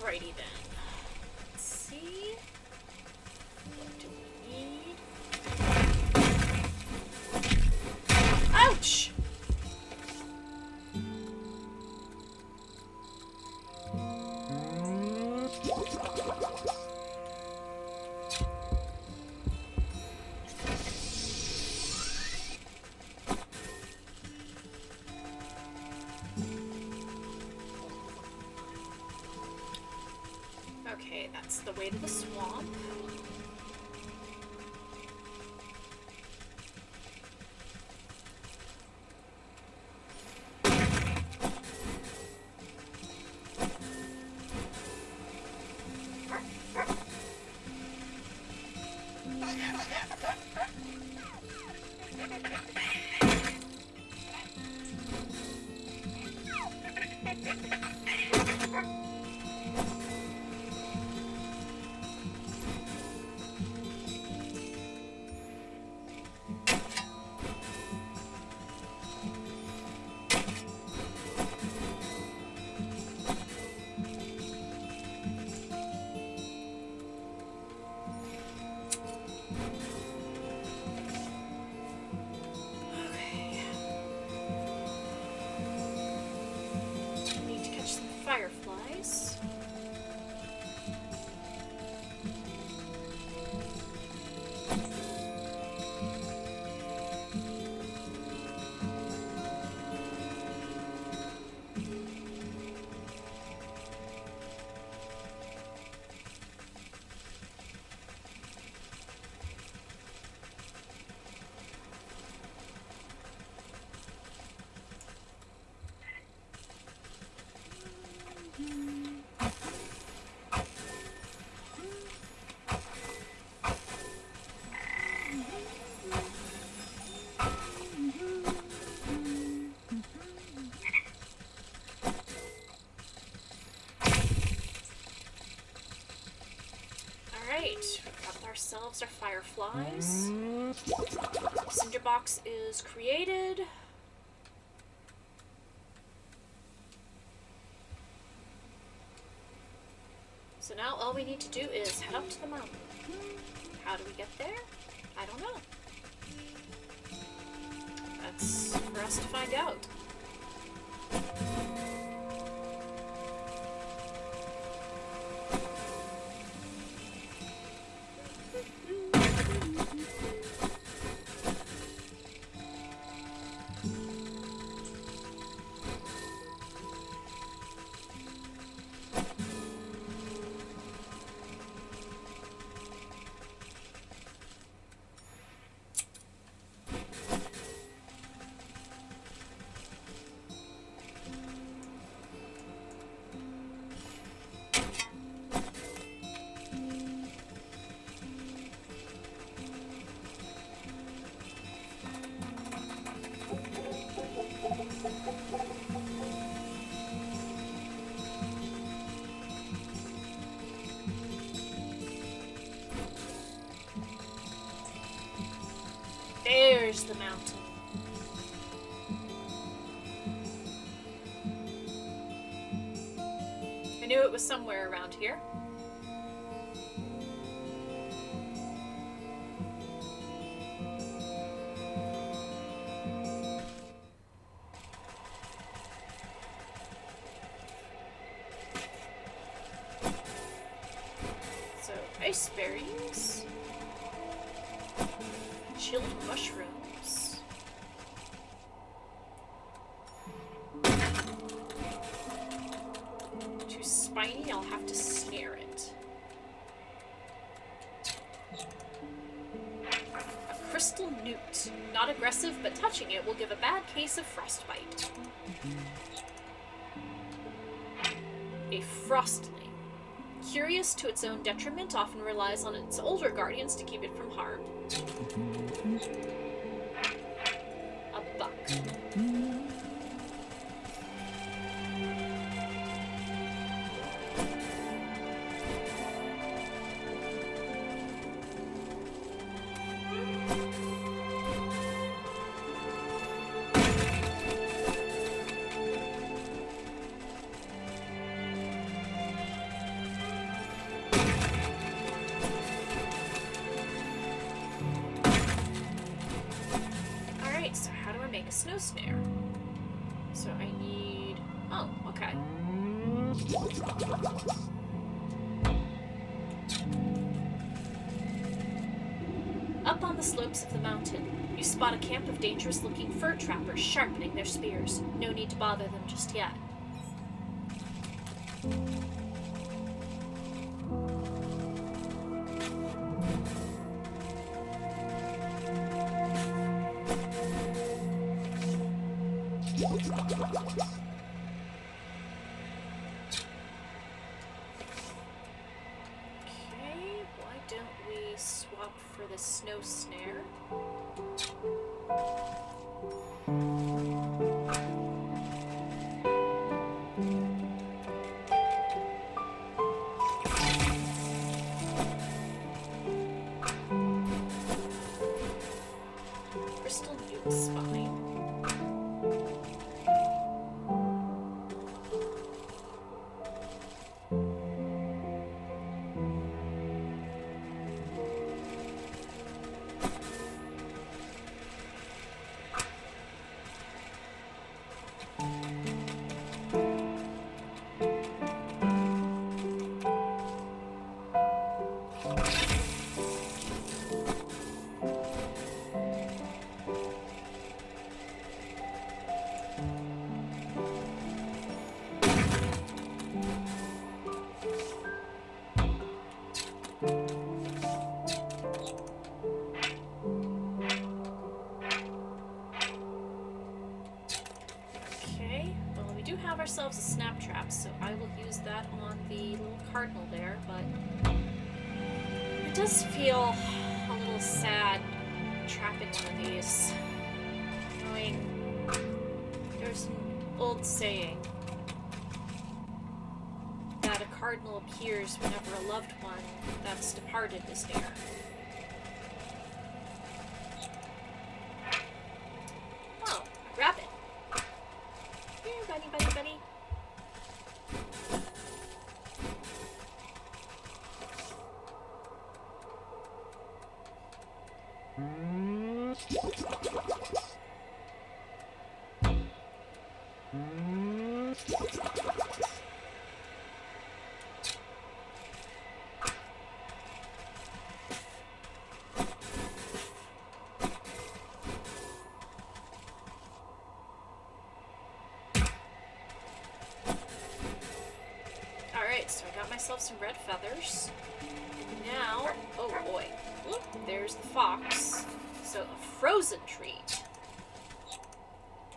Alrighty then. Let's see. What do we need? Ouch! Okay, that's the way to the swamp. Fireflies. Alright, we've got ourselves our fireflies. Cinderbox is created. So now all we need to do is head up to the mountain. How do we get there? I don't know. That's for us to find out. There's the mountain. I knew it was somewhere around here. So, ice berries. Chilled mushrooms. Too spiny, I'll have to snare it. A crystal newt. Not aggressive, but touching it will give a bad case of frostbite. A frostling. Curious to its own detriment, often relies on its older guardians to keep it from harm. A buck. So how do I make a snow snare? So I need... Oh, okay. Up on the slopes of the mountain, you spot a camp of dangerous-looking fur trappers sharpening their spears. No need to bother them just yet. Snow snare. Crystal newt spine. Ourselves a snap trap, so I will use that on the little cardinal there, but it does feel a little sad trapping one of these. There's an old saying that a cardinal appears whenever a loved one that's departed is near. Oh, rabbit. Here, buddy, buddy, buddy. Alright, so I got myself some red feathers. Now, oh boy, look, there's the fox. So, a frozen treat.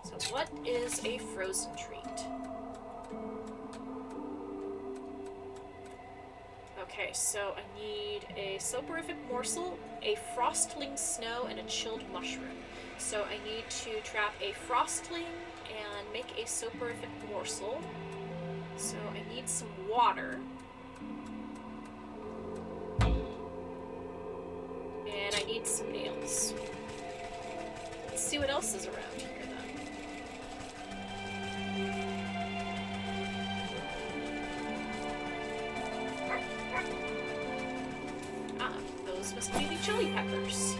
So what is a frozen treat? Okay, so I need a soporific morsel, a frostling snow, and a chilled mushroom. So I need to trap a frostling and make a soporific morsel. So I need some water. And I need some nails. see what else is around here then. Ah, those must be the chili peppers.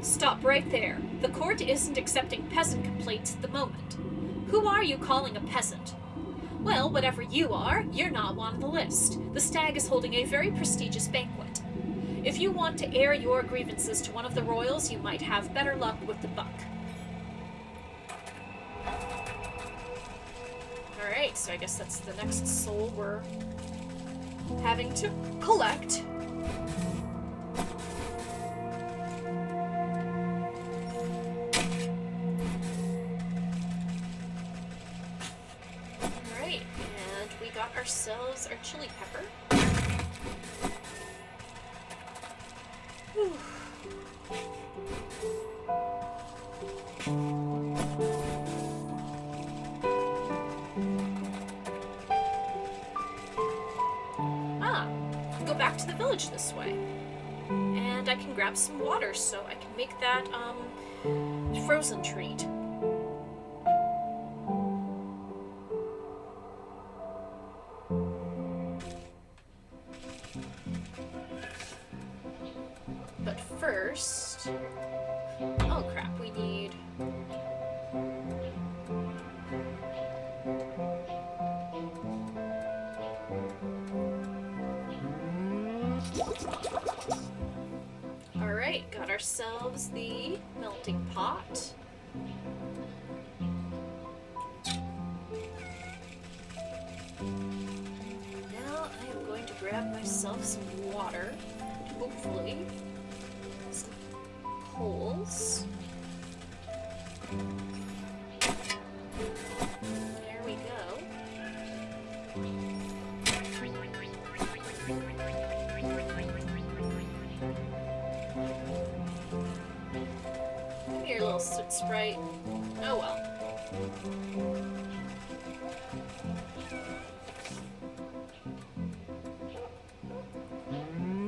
Stop right there. The court isn't accepting peasant complaints at the moment. Who are you calling a peasant? Well, whatever you are, you're not on the list. The stag is holding a very prestigious banquet. If you want to air your grievances to one of the royals, you might have better luck with the buck. Alright, so I guess that's the next soul we're having to collect. Ourselves our chili pepper. Whew. Ah, I can go back to the village this way. And I can grab some water so I can make that frozen treat. But first... Oh crap, we need... Alright, got ourselves the melting pot. Now I am going to grab myself some water, hopefully. Some coals. There we go. Come here, little soot sprite. Oh well.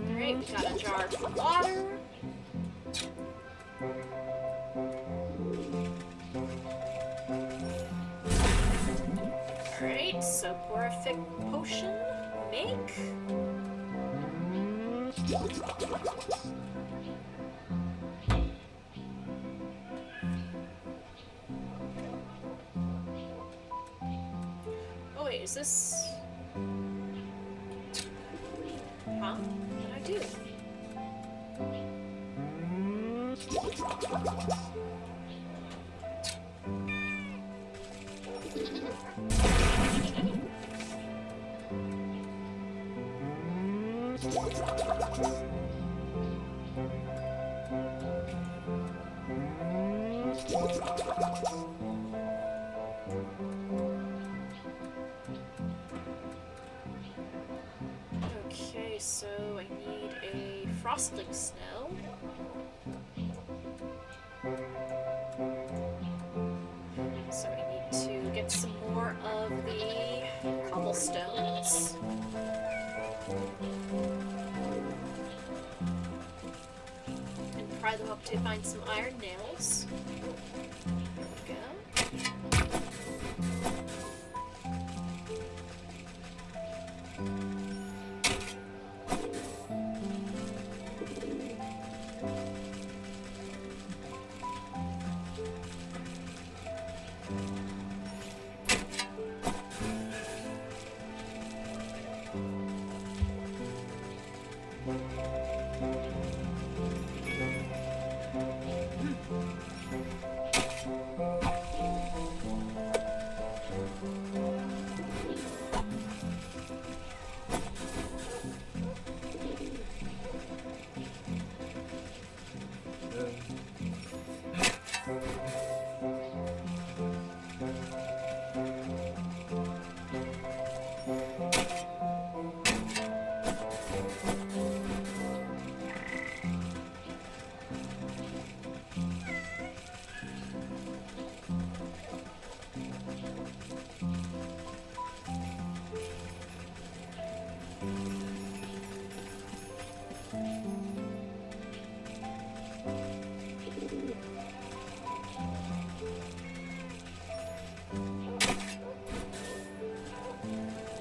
Alright, we got a jar for water. Alright, soporific potion. Make. Oh wait, is this... Huh? What did I do? Okay, so I need a frosting snow. So I need to get some more of the cobblestones. And pry them up to find some iron nails. There we go.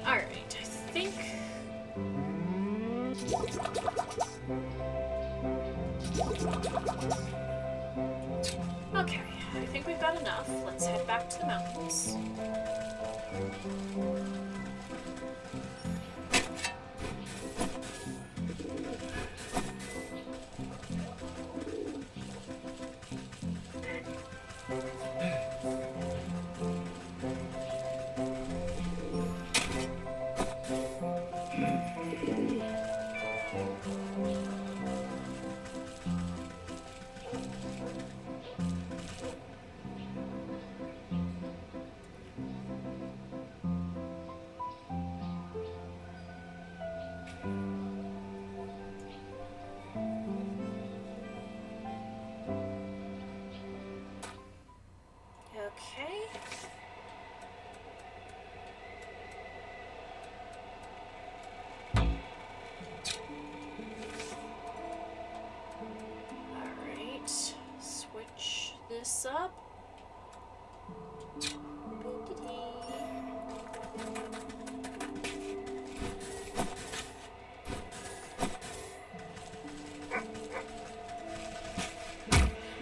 Alright, I think... Okay, I think we've got enough. Let's head back to the mountains. Okay. Alright, switch this up.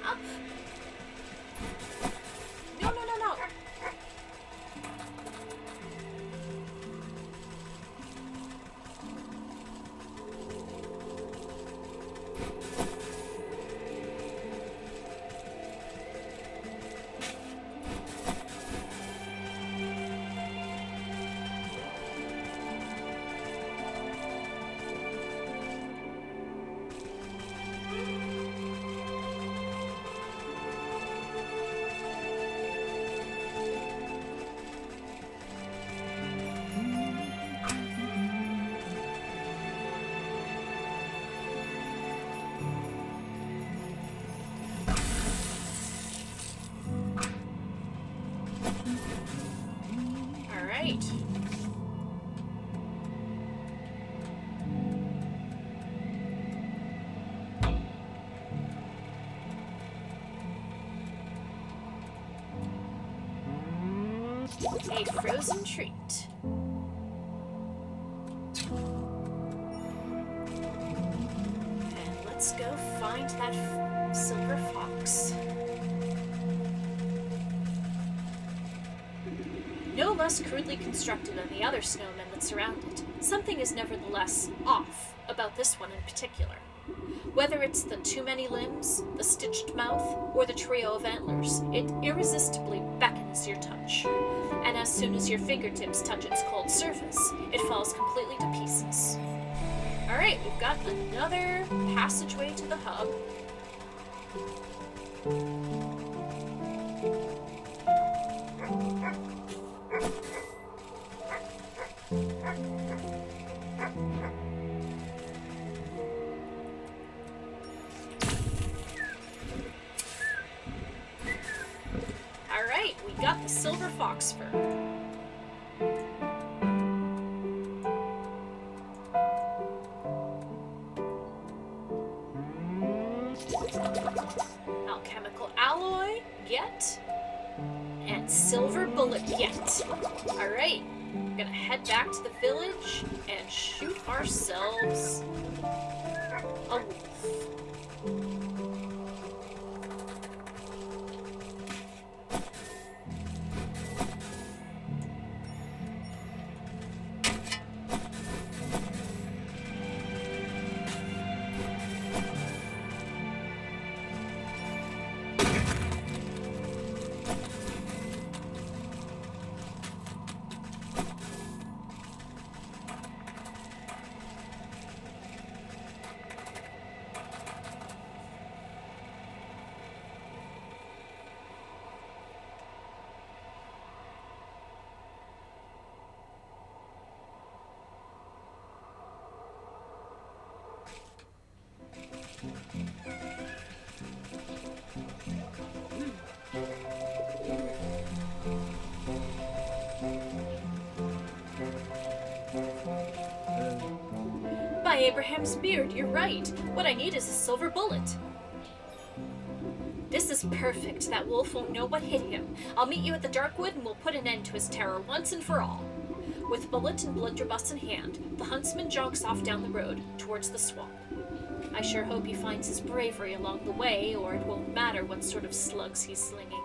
Ah. No, no, no, no. Alright. A frozen treat. And let's go find that silver fox. No less crudely constructed than the other snowmen that surround it, something is nevertheless off about this one in particular. Whether it's the too many limbs, the stitched mouth, or the trio of antlers, it irresistibly beckons your touch. And as soon as your fingertips touch its cold surface, it falls completely to pieces. Alright, we've got another passageway to the hub. Alright, we got the silver fox fur. Alchemical alloy, get. And silver bullet, get. Alright, we're gonna head back to the village and shoot ourselves a wolf. By Abraham's beard, you're right. What I need is a silver bullet. This is perfect. That wolf won't know what hit him. I'll meet you at the Darkwood and we'll put an end to his terror once and for all. With bullet and blunderbuss in hand, the huntsman jogs off down the road, towards the swamp. I sure hope he finds his bravery along the way, or it won't matter what sort of slugs he's slinging.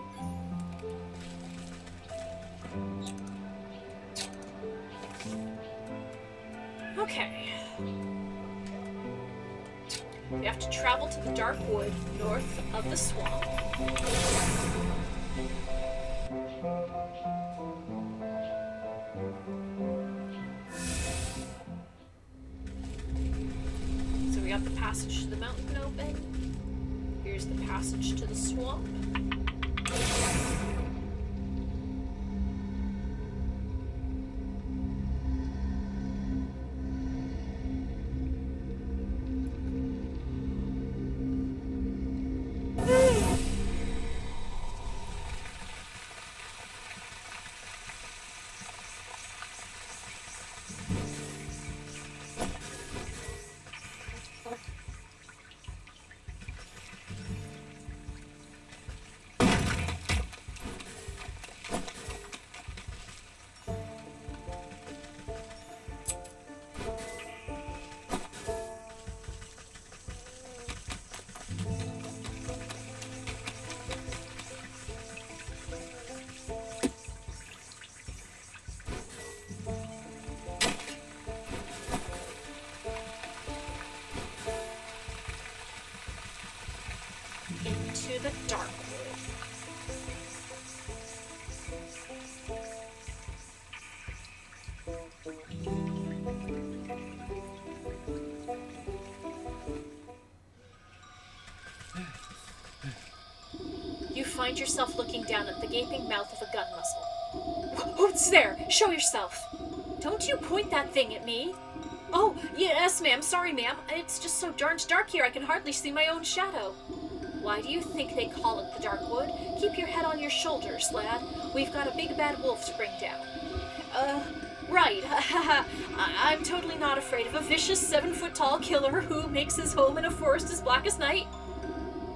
Okay. We have to travel to the dark wood north of the swamp. So we got the passage to the mountain open. Here's the passage to the swamp. Into the dark wood. You find yourself looking down at the gaping mouth of a gun muzzle. What's there? Show yourself! Don't you point that thing at me! Oh, yes, ma'am. Sorry, ma'am. It's just so darned dark here I can hardly see my own shadow. Why do you think they call it the Darkwood? Keep your head on your shoulders, lad. We've got a big bad wolf to bring down. Right. I'm totally not afraid of a vicious 7-foot-tall killer who makes his home in a forest as black as night.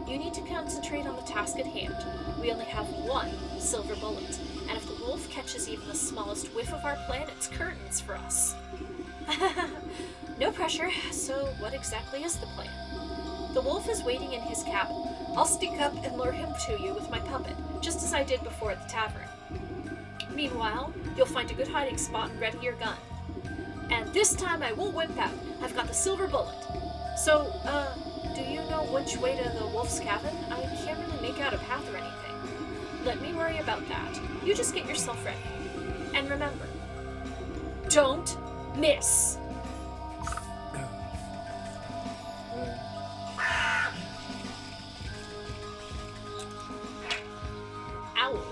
You need to concentrate on the task at hand. We only have one silver bullet, and if the wolf catches even the smallest whiff of our plan, it's curtains for us. No pressure. So what exactly is the plan? The wolf is waiting in his cabin. I'll sneak up and lure him to you with my puppet, just as I did before at the tavern. Meanwhile, you'll find a good hiding spot and ready your gun. And this time I won't wimp out. I've got the silver bullet. So, do you know which way to the wolf's cabin? I can't really make out a path or anything. Let me worry about that. You just get yourself ready. And remember, don't miss! Owl.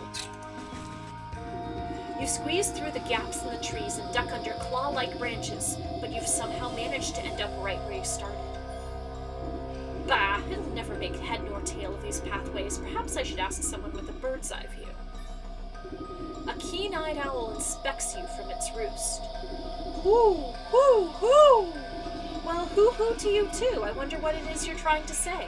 You squeeze through the gaps in the trees and duck under claw-like branches, but you've somehow managed to end up right where you started. Bah, it'll never make head nor tail of these pathways. Perhaps I should ask someone with a bird's eye view. A keen-eyed owl inspects you from its roost. Hoo, hoo, hoo! Well, hoo-hoo to you too. I wonder what it is you're trying to say.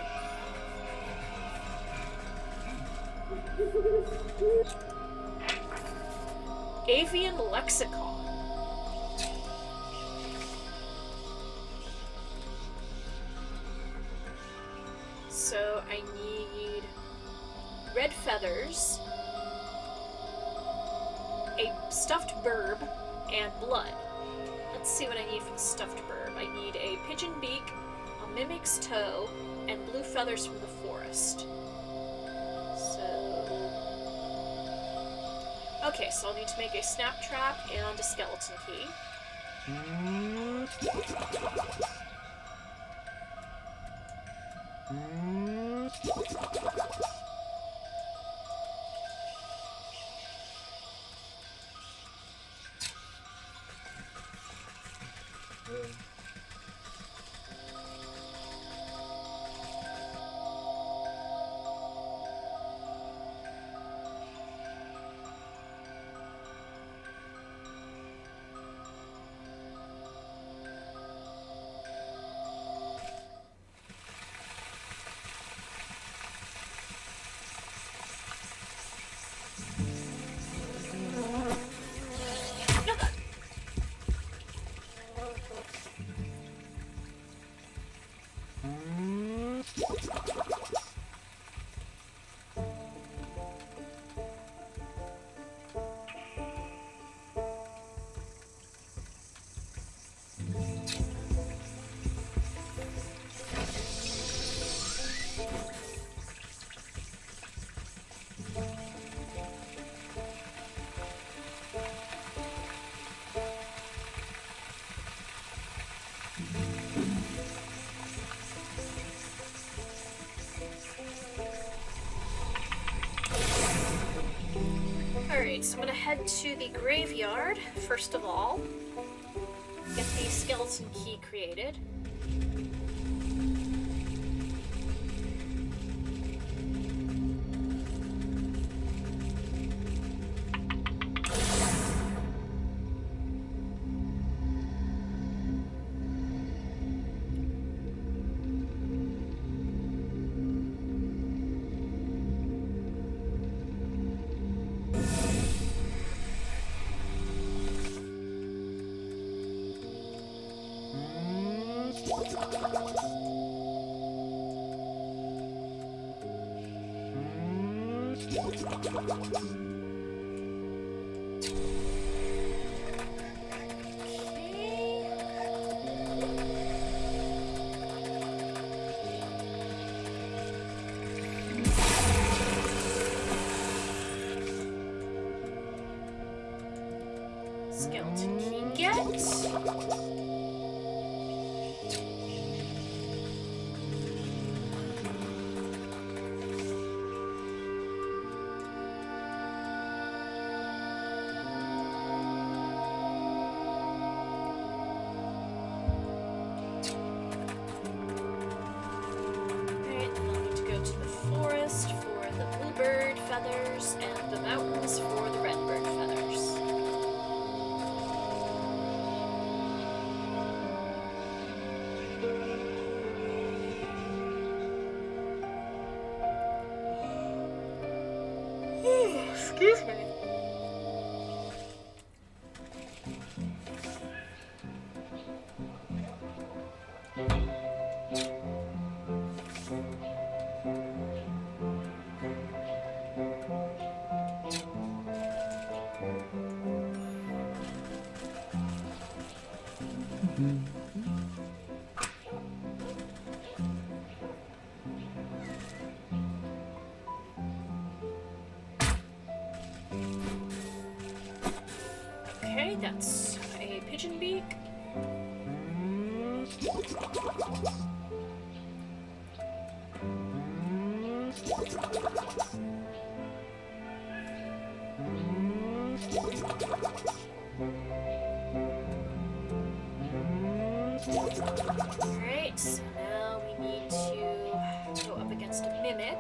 Avian lexicon. So I need red feathers, a stuffed burb, and blood. Let's see what I need for the stuffed burb. I need a pigeon beak, a mimic's toe, and blue feathers from the forest. Okay, so I'll need to make a snap trap and a skeleton key. Alright, so I'm gonna head to the graveyard, first of all. Get the skeleton key created. Skeleton key get. Alright, then I'll need to go to the forest for the bluebird feathers and the mountains for the redbird feathers. Excuse me. Okay, that's a pigeon beak. Alright, so now we need to go up against a mimic.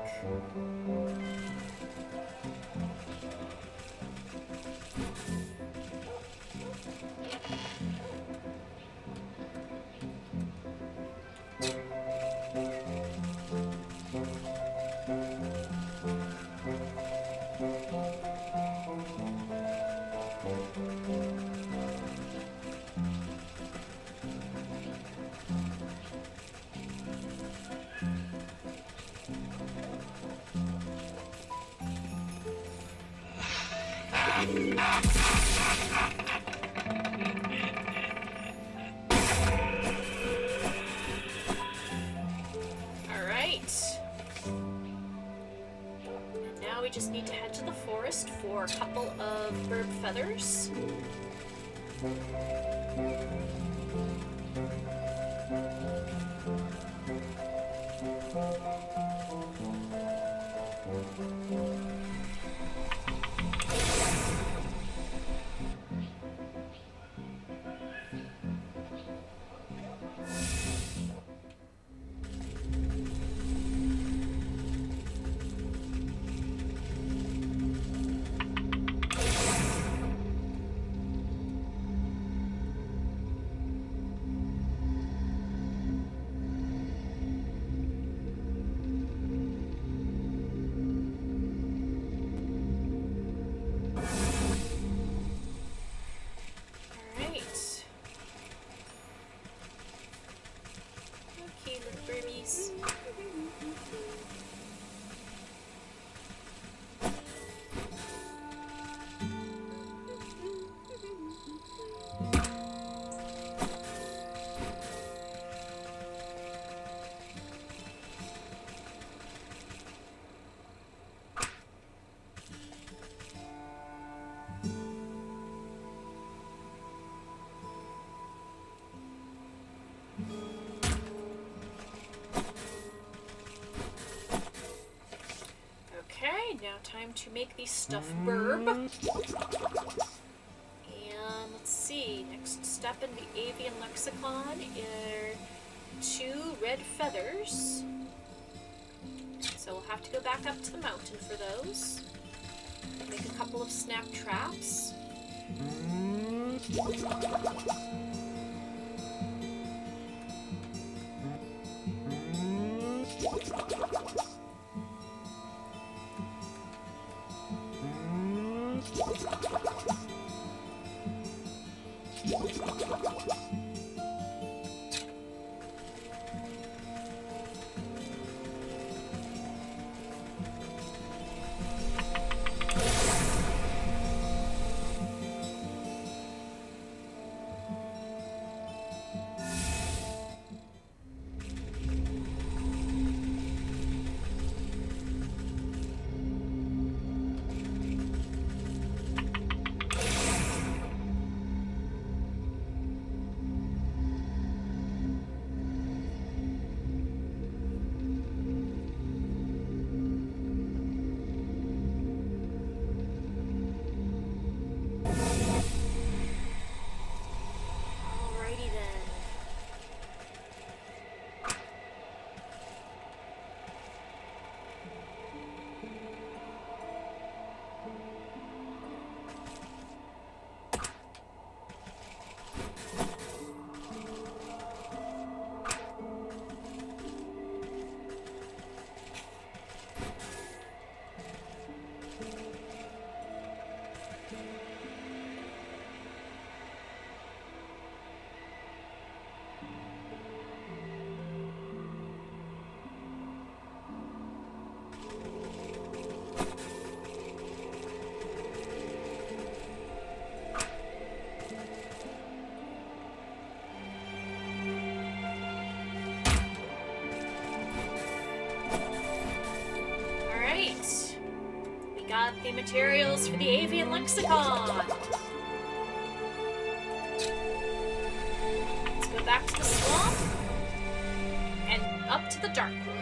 Alright. And now we just need to head to the forest for a couple of bird feathers. Alright. Okay, little birdies. time to make the stuffed burb. And let's see, next step in the avian lexicon are 2 red feathers. So we'll have to go back up to the mountain for those. Make a couple of snap traps. Got the materials for the avian lexicon. Let's go back to the swamp and up to the Darkwood.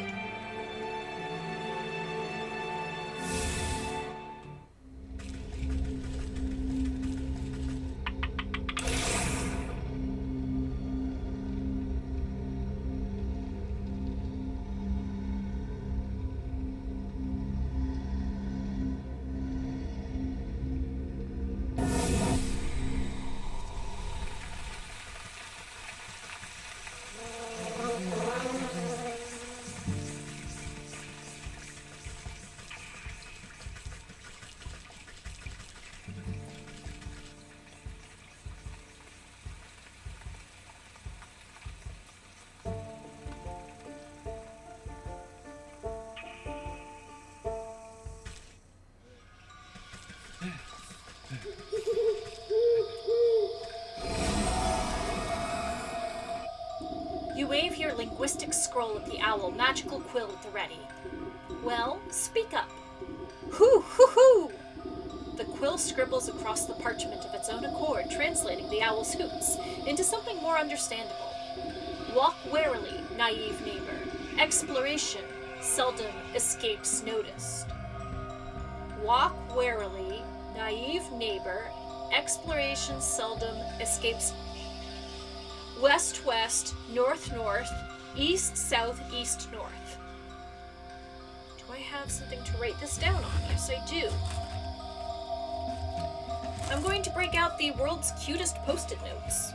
You wave your linguistic scroll at the owl, magical quill at the ready. Well, speak up. Hoo, hoo, hoo! The quill scribbles across the parchment of its own accord, translating the owl's hoots into something more understandable. Walk warily, naive neighbor. Exploration seldom escapes notice. Walk warily, naive neighbor. Exploration seldom escapes. West, west, north, north, east, south, east, north. Do I have something to write this down on? Yes, I do. I'm going to break out the world's cutest post-it notes.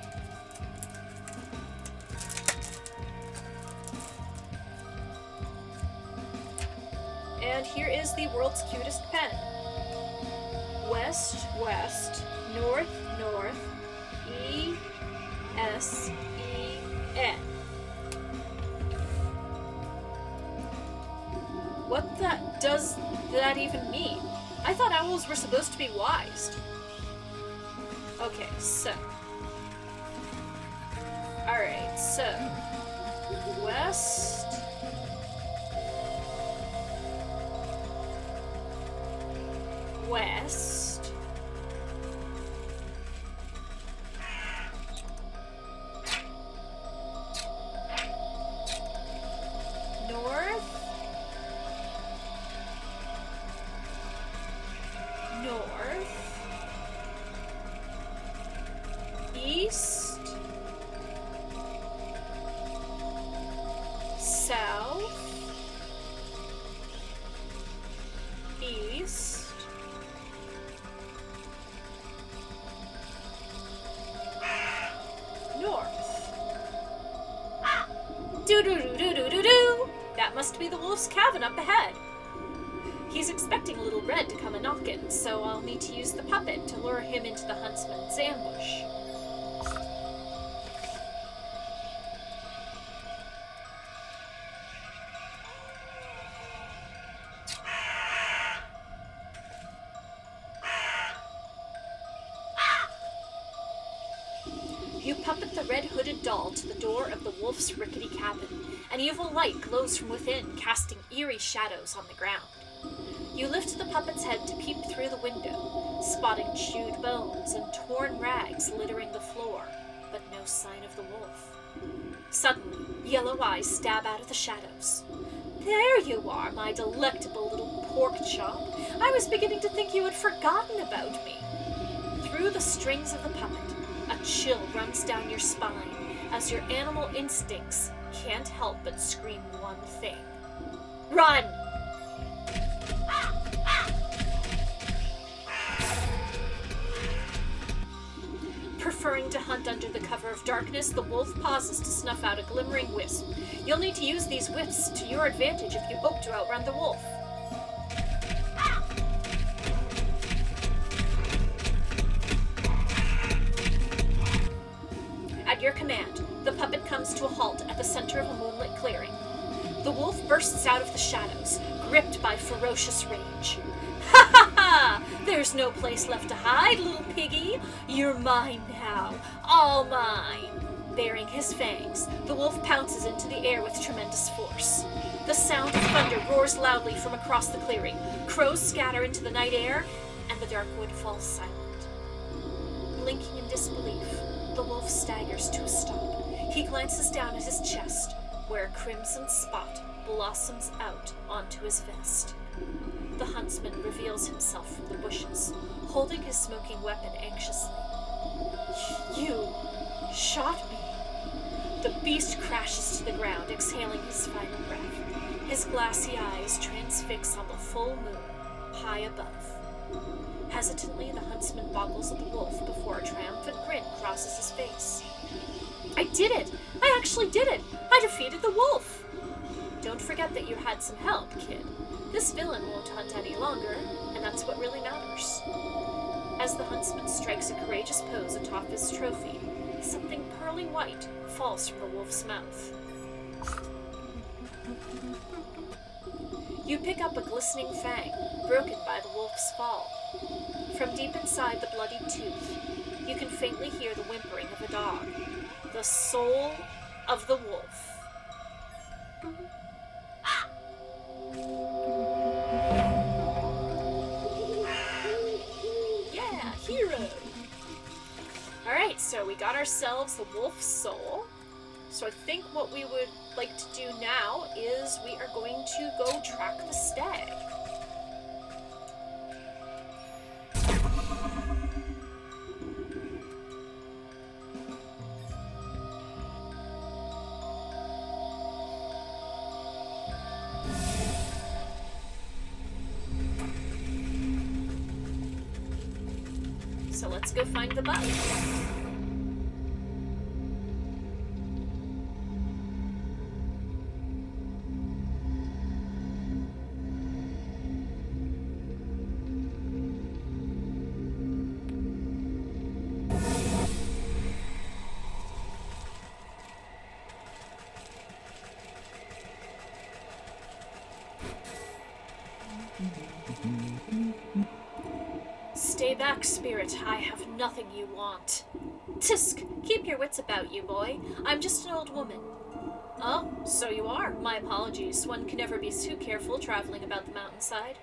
And here is the world's cutest pen. West, west, north, north, E-S-E-N. What does that even mean? I thought owls were supposed to be wise. Okay, so. Alright, so. West. West. North. Do-do-do-do-do-do-do! That must be the wolf's cabin up ahead. He's expecting Little Red to come a-knockin', so I'll need to use the puppet to lure him into the huntsman's ambush. You puppet the red-hooded doll to the door of the wolf's rickety cabin. An evil light glows from within, casting eerie shadows on the ground. You lift the puppet's head to peep through the window, spotting chewed bones and torn rags littering the floor, but no sign of the wolf. Suddenly, yellow eyes stab out of the shadows. There you are, my delectable little pork chop. I was beginning to think you had forgotten about me. Through the strings of the puppet, a chill runs down your spine as your animal instincts can't help but scream one thing. Run! Preferring to hunt under the cover of darkness, the wolf pauses to snuff out a glimmering wisp. You'll need to use these wisps to your advantage if you hope to outrun the wolf. At your command, the puppet comes to a halt at the center of a moonlit clearing. The wolf bursts out of the shadows, gripped by ferocious rage. Ha ha ha! There's no place left to hide, little piggy. You're mine now, all mine. Baring his fangs, the wolf pounces into the air with tremendous force. The sound of thunder roars loudly from across the clearing. Crows scatter into the night air, and the dark wood falls silent. Blinking in disbelief, the wolf staggers to a stop. He glances down at his chest, where a crimson spot blossoms out onto his vest. The huntsman reveals himself from the bushes, holding his smoking weapon anxiously. You shot me. The beast crashes to the ground, exhaling his final breath. His glassy eyes transfix on the full moon, high above. Hesitantly, the huntsman boggles at the wolf before a triumphant grin crosses his face. I did it! I actually did it! I defeated the wolf! Don't forget that you had some help, kid. This villain won't hunt any longer, and that's what really matters. As the huntsman strikes a courageous pose atop his trophy, something pearly white falls from the wolf's mouth. You pick up a glistening fang, broken by the wolf's fall. From deep inside the bloodied tooth, you can faintly hear the whimpering of a dog, the soul of the wolf. Yeah, hero! Alright, so we got ourselves the wolf's soul. So I think what we would like to do now is we are going to go track the stag. So let's go find the buck. Stay back, spirit. I have nothing you want. Tisk! Keep your wits about you, boy. I'm just an old woman. Oh, so you are. My apologies. One can never be too careful traveling about the mountainside.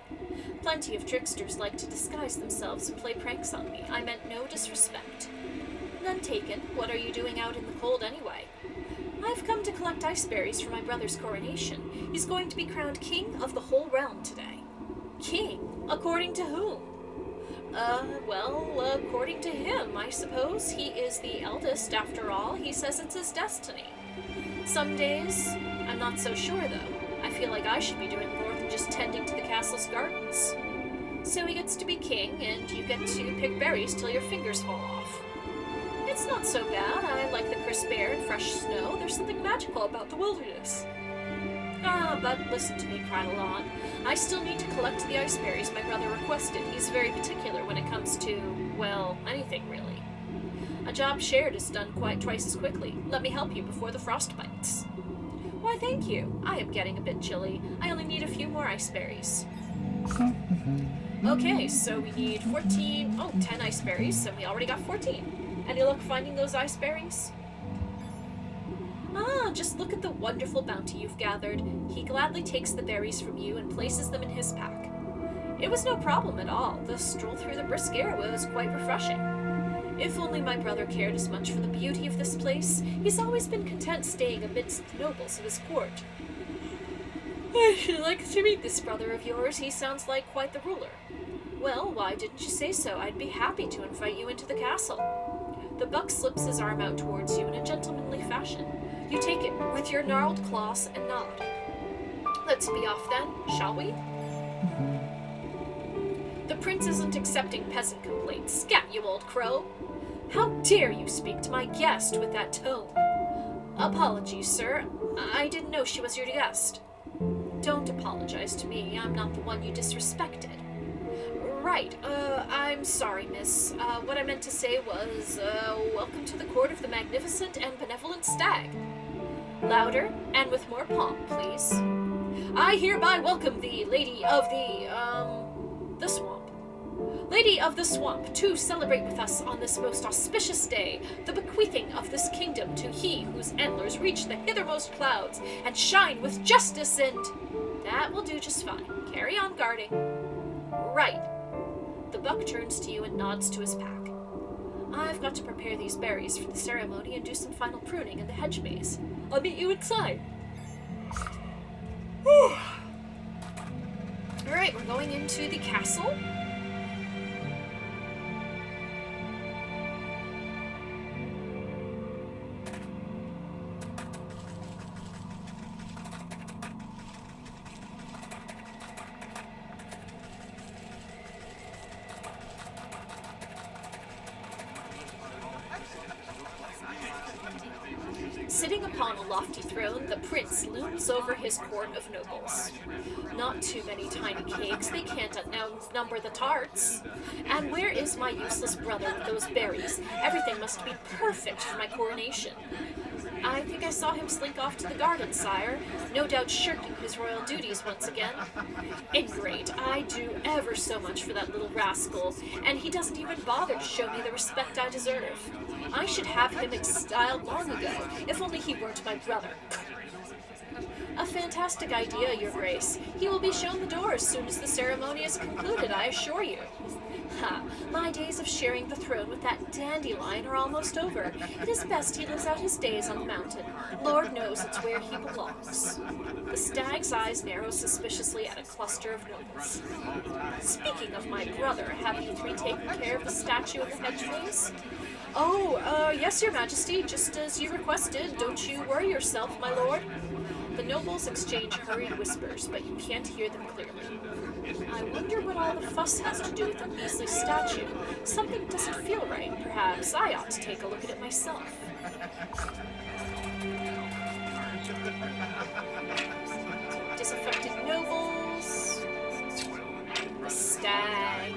Plenty of tricksters like to disguise themselves and play pranks on me. I meant no disrespect. None taken. What are you doing out in the cold anyway? I've come to collect ice berries for my brother's coronation. He's going to be crowned king of the whole realm today. King? According to whom? According to him, I suppose. He is the eldest, after all. He says it's his destiny. Some days, I'm not so sure, though. I feel like I should be doing more than just tending to the castle's gardens. So he gets to be king, and you get to pick berries till your fingers fall off. It's It's not so bad. I like the crisp air and fresh snow. There's something magical about the wilderness. Ah, but listen to me prattle on. I still need to collect the ice berries my brother requested. He's very particular when it comes to, well, anything really. A job shared is done quite twice as quickly. Let me help you before the frost bites. Why, thank you. I am getting a bit chilly. I only need a few more ice berries. Okay, so we need 10 ice berries, and we already got 14. Any luck finding those ice berries? Ah, just look at the wonderful bounty you've gathered. He gladly takes the berries from you and places them in his pack. It was no problem at all. The stroll through the brisk air was quite refreshing. If only my brother cared as much for the beauty of this place. He's always been content staying amidst the nobles of his court. I should like to meet this brother of yours. He sounds like quite the ruler. Well, why didn't you say so? I'd be happy to invite you into the castle. The buck slips his arm out towards you in a gentlemanly fashion. You take it with your gnarled claws and nod. Let's be off then, shall we? The prince isn't accepting peasant complaints. Scat, you old crow! How dare you speak to my guest with that tone? Apologies, sir. I didn't know she was your guest. Don't apologize to me. I'm not the one you disrespected. Right, I'm sorry, miss. What I meant to say was, welcome to the court of the magnificent and benevolent stag. Louder, and with more pomp, please. I hereby welcome the Lady of the Swamp. Lady of the Swamp, to celebrate with us on this most auspicious day, the bequeathing of this kingdom to he whose antlers reach the hithermost clouds and shine with justice and... That will do just fine. Carry on guarding. Right. The buck turns to you and nods to his pack. I've got to prepare these berries for the ceremony and do some final pruning in the hedge maze. I'll meet you inside. Alright, we're going into the castle. Sitting upon a lofty throne, the prince looms over his court of nobles. Not too many tiny cakes, they can't outnumber the tarts. And where is my useless brother with those berries? Everything must be perfect for my coronation. I think I saw him slink off to the garden, sire, no doubt shirking his royal duties once again. Ingrate, I do ever so much for that little rascal, and he doesn't even bother to show me the respect I deserve. I should have him exiled long ago, if only he weren't my brother. A fantastic idea, Your Grace. He will be shown the door as soon as the ceremony is concluded, I assure you. Ha! My days of sharing the throne with that dandelion are almost over. It is best he lives out his days on the mountain. Lord knows it's where he belongs. The stag's eyes narrow suspiciously at a cluster of nobles. Speaking of my brother, have you three taken care of the statue of the hedge maze? Oh, yes, Your Majesty, just as you requested. Don't you worry yourself, my lord. The nobles exchange hurried whispers, but you can't hear them clearly. I wonder what all the fuss has to do with the measly statue. Something doesn't feel right. Perhaps I ought to take a look at it myself. Disaffected nobles. The stag.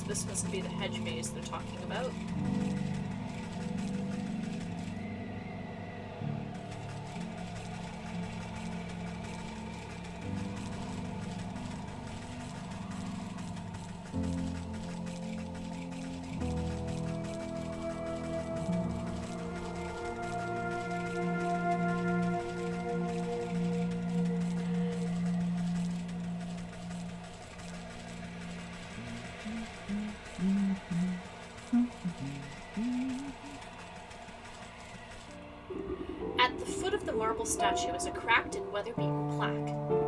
This must be the hedge maze they're talking about. At the foot of the marble statue is a cracked and weather-beaten plaque.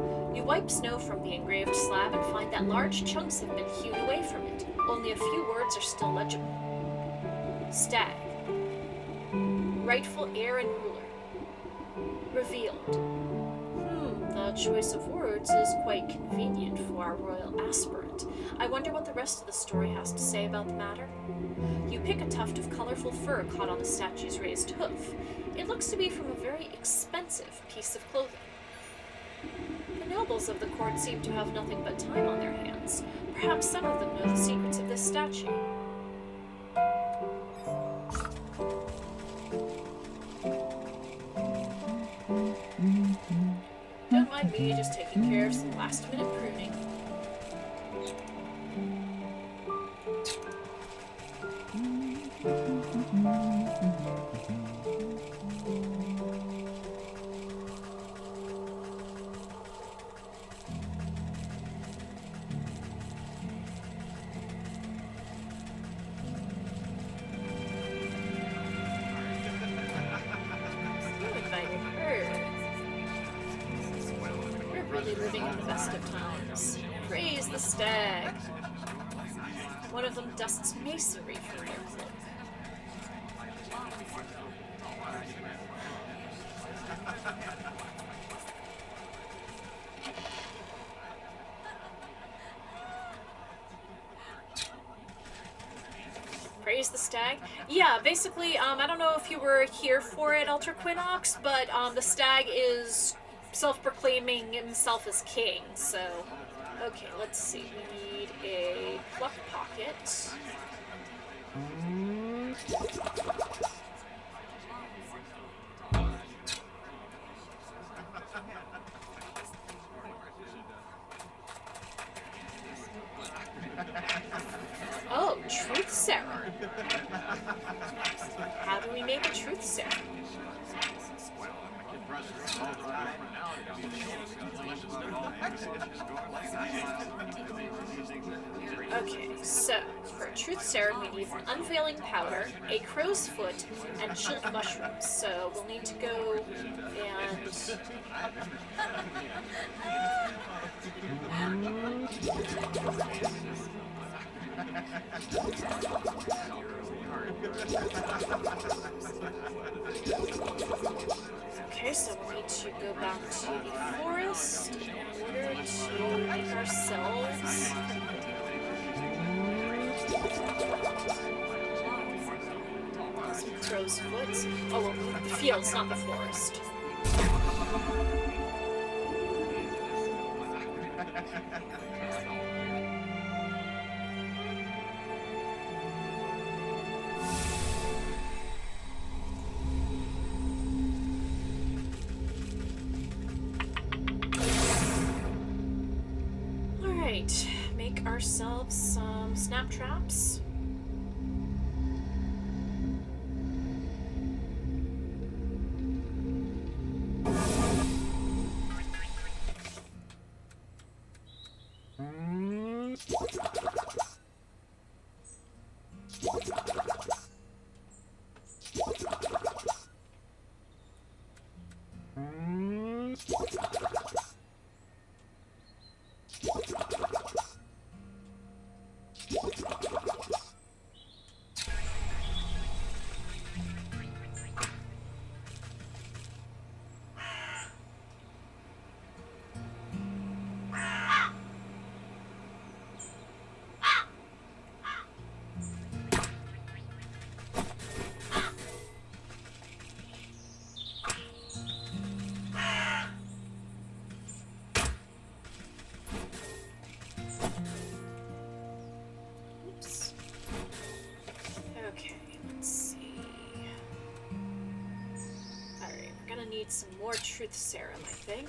wipe snow from the engraved slab and find that large chunks have been hewn away from it. Only a few words are still legible. Stag. Rightful heir and ruler. Revealed. The choice of words is quite convenient for our royal aspirant. I wonder what the rest of the story has to say about the matter. You pick a tuft of colorful fur caught on the statue's raised hoof. It looks to be from a very expensive piece of clothing. The nobles of the court seem to have nothing but time on their hands. Perhaps some of them know the secrets of this statue. Don't mind me just taking care of some last-minute pruning. Living in the best of times. Praise the stag. One of them dusts masonry from their cloak. Praise the stag? Yeah, basically, I don't know if you were here for it, Ultra Quinox, but the stag is self-proclaiming himself as king, so... Okay, let's see. We need a pluck pocket. Oh, truth serum. How do we make a truth serum? Okay, so for a truth serum we need an unveiling powder, a crow's foot, and chilled mushrooms. So we'll need to go and... Okay, so we'll need to go back to the forest in order to make ourselves some crow's foot. Oh, well, the fields, not the forest. Make ourselves some snap traps. Need some more truth serum, I think.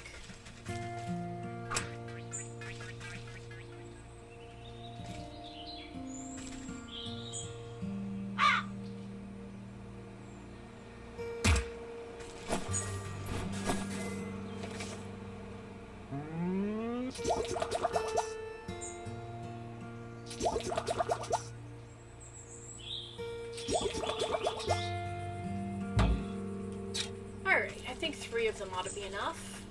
Alright, I think 3 of them ought to be enough.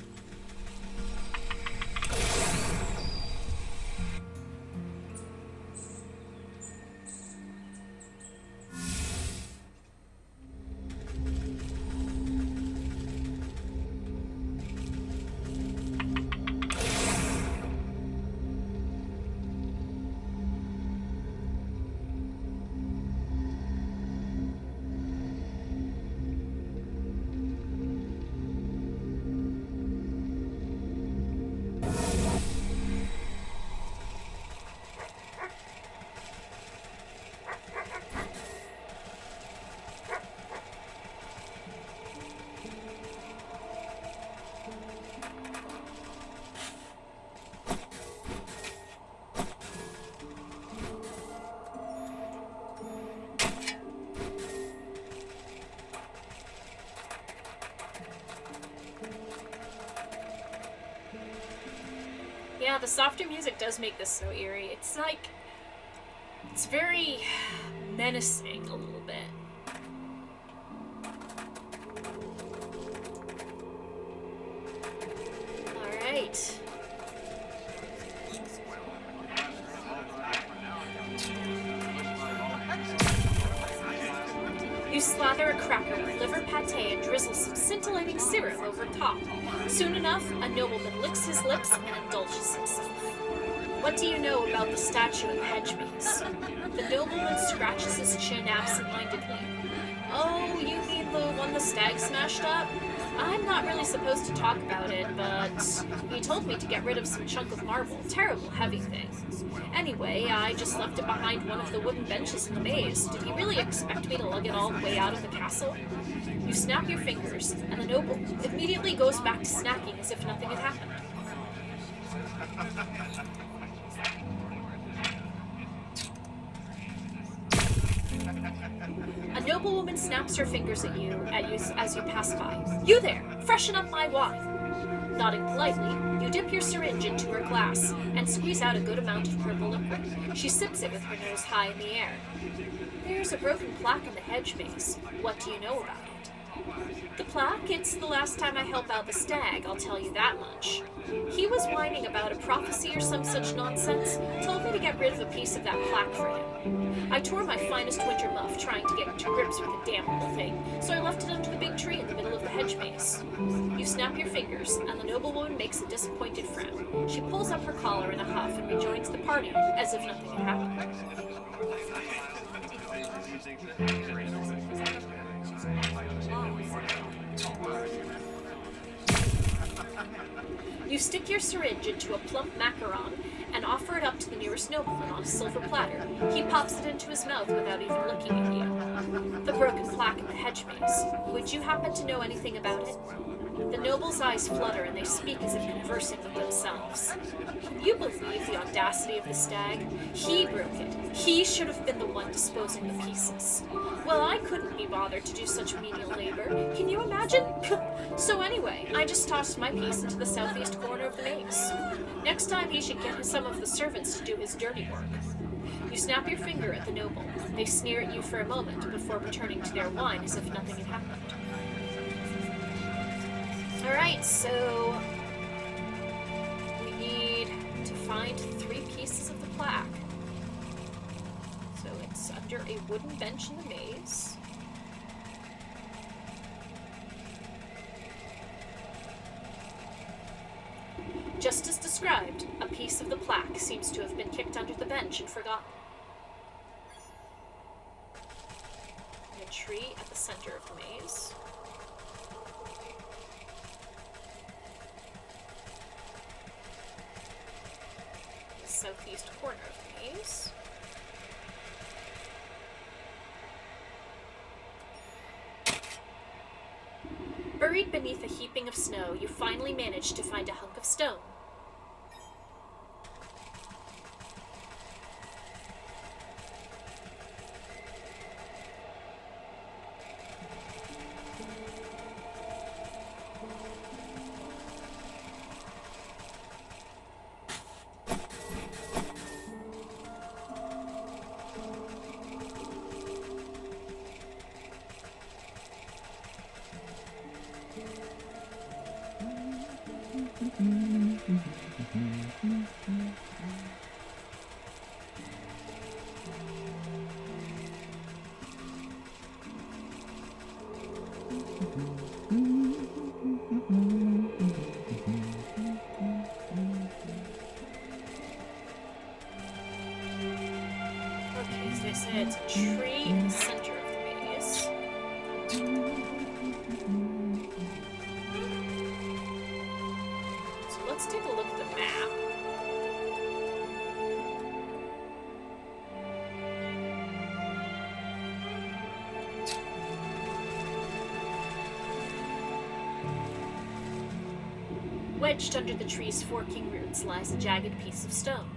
the softer music does make this so eerie. It's like, it's very menacing a little bit. Alright. You slather a cracker with liver pate and drizzle some scintillating syrup over top. Soon enough, a nobleman licks his lips and indulges himself. What do you know about the statue in the hedge maze? The nobleman scratches his chin absent-mindedly. Oh, you mean the one the stag smashed up? I'm not really supposed to talk about it, but he told me to get rid of some chunk of marble. Terrible heavy thing. Anyway, I just left it behind one of the wooden benches in the maze. Did he really expect me to lug it all the way out of the castle? You snap your fingers, and the noble immediately goes back to snacking as if nothing had happened. A noblewoman snaps her fingers at you as you pass by. You there! Freshen up my wine! Nodding politely, you dip your syringe into her glass and squeeze out a good amount of purple liquid. She sips it with her nose high in the air. There's a broken plaque in the hedge maze. What do you know about it? The plaque? It's the last time I help out the stag, I'll tell you that much. He was whining about a prophecy or some such nonsense, told me to get rid of a piece of that plaque for him. I tore my finest winter muff trying to get to grips with the damn little thing, so I left it under the big tree in the middle of the hedge maze. You snap your fingers, and the noblewoman makes a disappointed frown. She pulls up her collar in a huff and rejoins the party, as if nothing had happened. You stick your syringe into a plump macaron and offer it up to the nearest nobleman on a silver platter. He pops it into his mouth without even looking at you. The broken plaque in the hedge maze. Would you happen to know anything about it? The noble's eyes flutter and they speak as if conversing with themselves. Can you believe the audacity of the stag? He broke it. He should have been the one disposing the pieces. Well, I couldn't be bothered to do such menial labor. Can you imagine? So anyway, I just tossed my piece into the southeast corner of the maze. Next time he should get some of the servants to do his dirty work. You snap your finger at the noble. They sneer at you for a moment before returning to their wine as if nothing had happened. Alright, so we need to find 3 pieces of the plaque. So it's under a wooden bench in the maze. Just as described, a piece of the plaque seems to have been kicked under the bench and forgotten. And a tree at the center of the maze. Southeast corner of the maze. Buried beneath a heaping of snow, you finally manage to find a hunk of stone. It's a tree in the center of the maze. So let's take a look at the map. Wedged under the tree's forking roots lies a jagged piece of stone.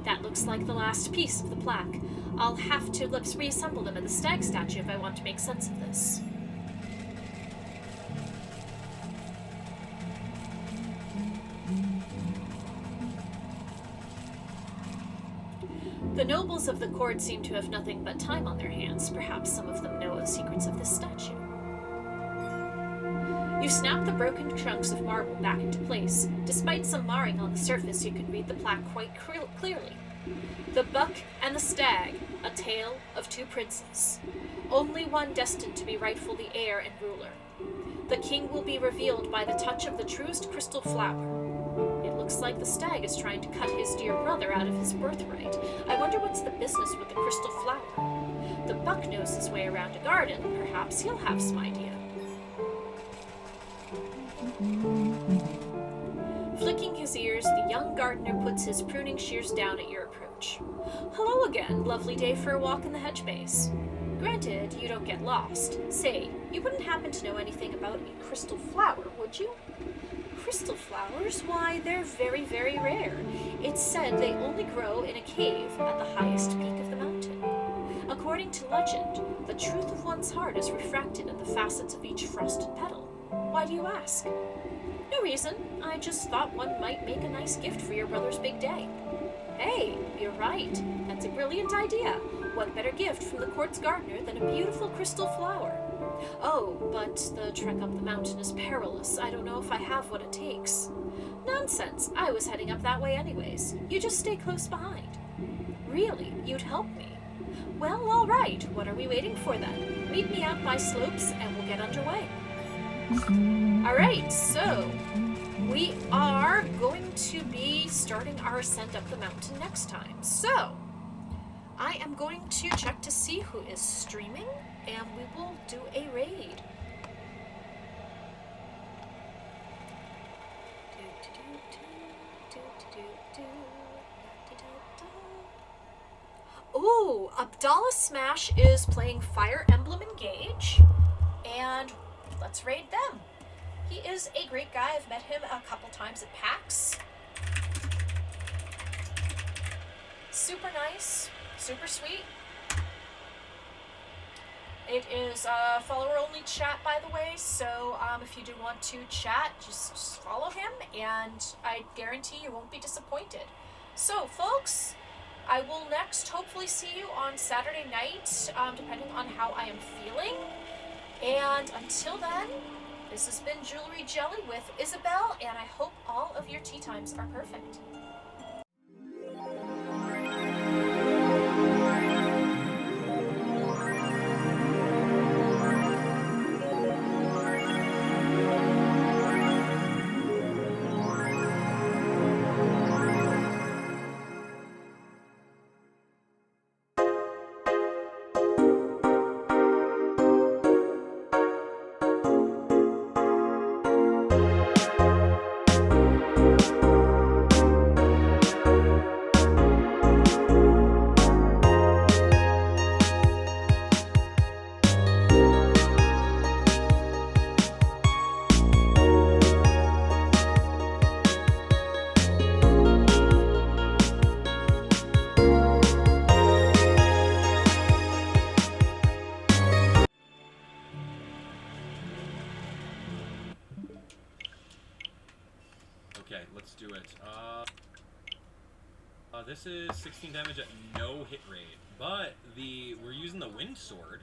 That looks like the last piece of the plaque. I'll have to reassemble them in the stag statue if I want to make sense of this. The nobles of the court seem to have nothing but time on their hands. Perhaps some of them know the secrets of this statue. You snap the broken chunks of marble back into place. Despite some marring on the surface, you can read the plaque quite clearly. The Buck and the Stag, a tale of two princes. Only one destined to be rightfully heir and ruler. The king will be revealed by the touch of the truest crystal flower. It looks like the stag is trying to cut his dear brother out of his birthright. I wonder what's the business with the crystal flower. The buck knows his way around a garden. Perhaps he'll have some idea. Flicking his ears, the young gardener puts his pruning shears down at your approach. Hello again, lovely day for a walk in the hedge maze. Granted, you don't get lost. Say, you wouldn't happen to know anything about a crystal flower, would you? Crystal flowers? Why, they're very, very rare. It's said they only grow in a cave at the highest peak of the mountain. According to legend, the truth of one's heart is refracted in the facets of each frosted petal. Why do you ask? No reason. I just thought one might make a nice gift for your brother's big day. Hey, you're right. That's a brilliant idea. What better gift from the court's gardener than a beautiful crystal flower? Oh, but the trek up the mountain is perilous. I don't know if I have what it takes. Nonsense. I was heading up that way anyways. You just stay close behind. Really? You'd help me? Well, all right. What are we waiting for then? Meet me out by slopes and we'll get underway. All right, so we are going to be starting our ascent up the mountain next time. So I am going to check to see who is streaming, and we will do a raid. Ooh, Abdallah Smash is playing Fire Emblem Engage, and let's raid them. He is a great guy. I've met him a couple times at PAX. Super nice, super sweet. It is a follower-only chat, by the way, so if you do want to chat, just follow him, and I guarantee you won't be disappointed. So, folks, I will next hopefully see you on Saturday night, depending on how I am feeling. And until then, this has been Jewelry Jelly with Isabel, and I hope all of your tea times are perfect. Okay, let's do it. This is 16 damage at no hit rate, but we're using the wind sword,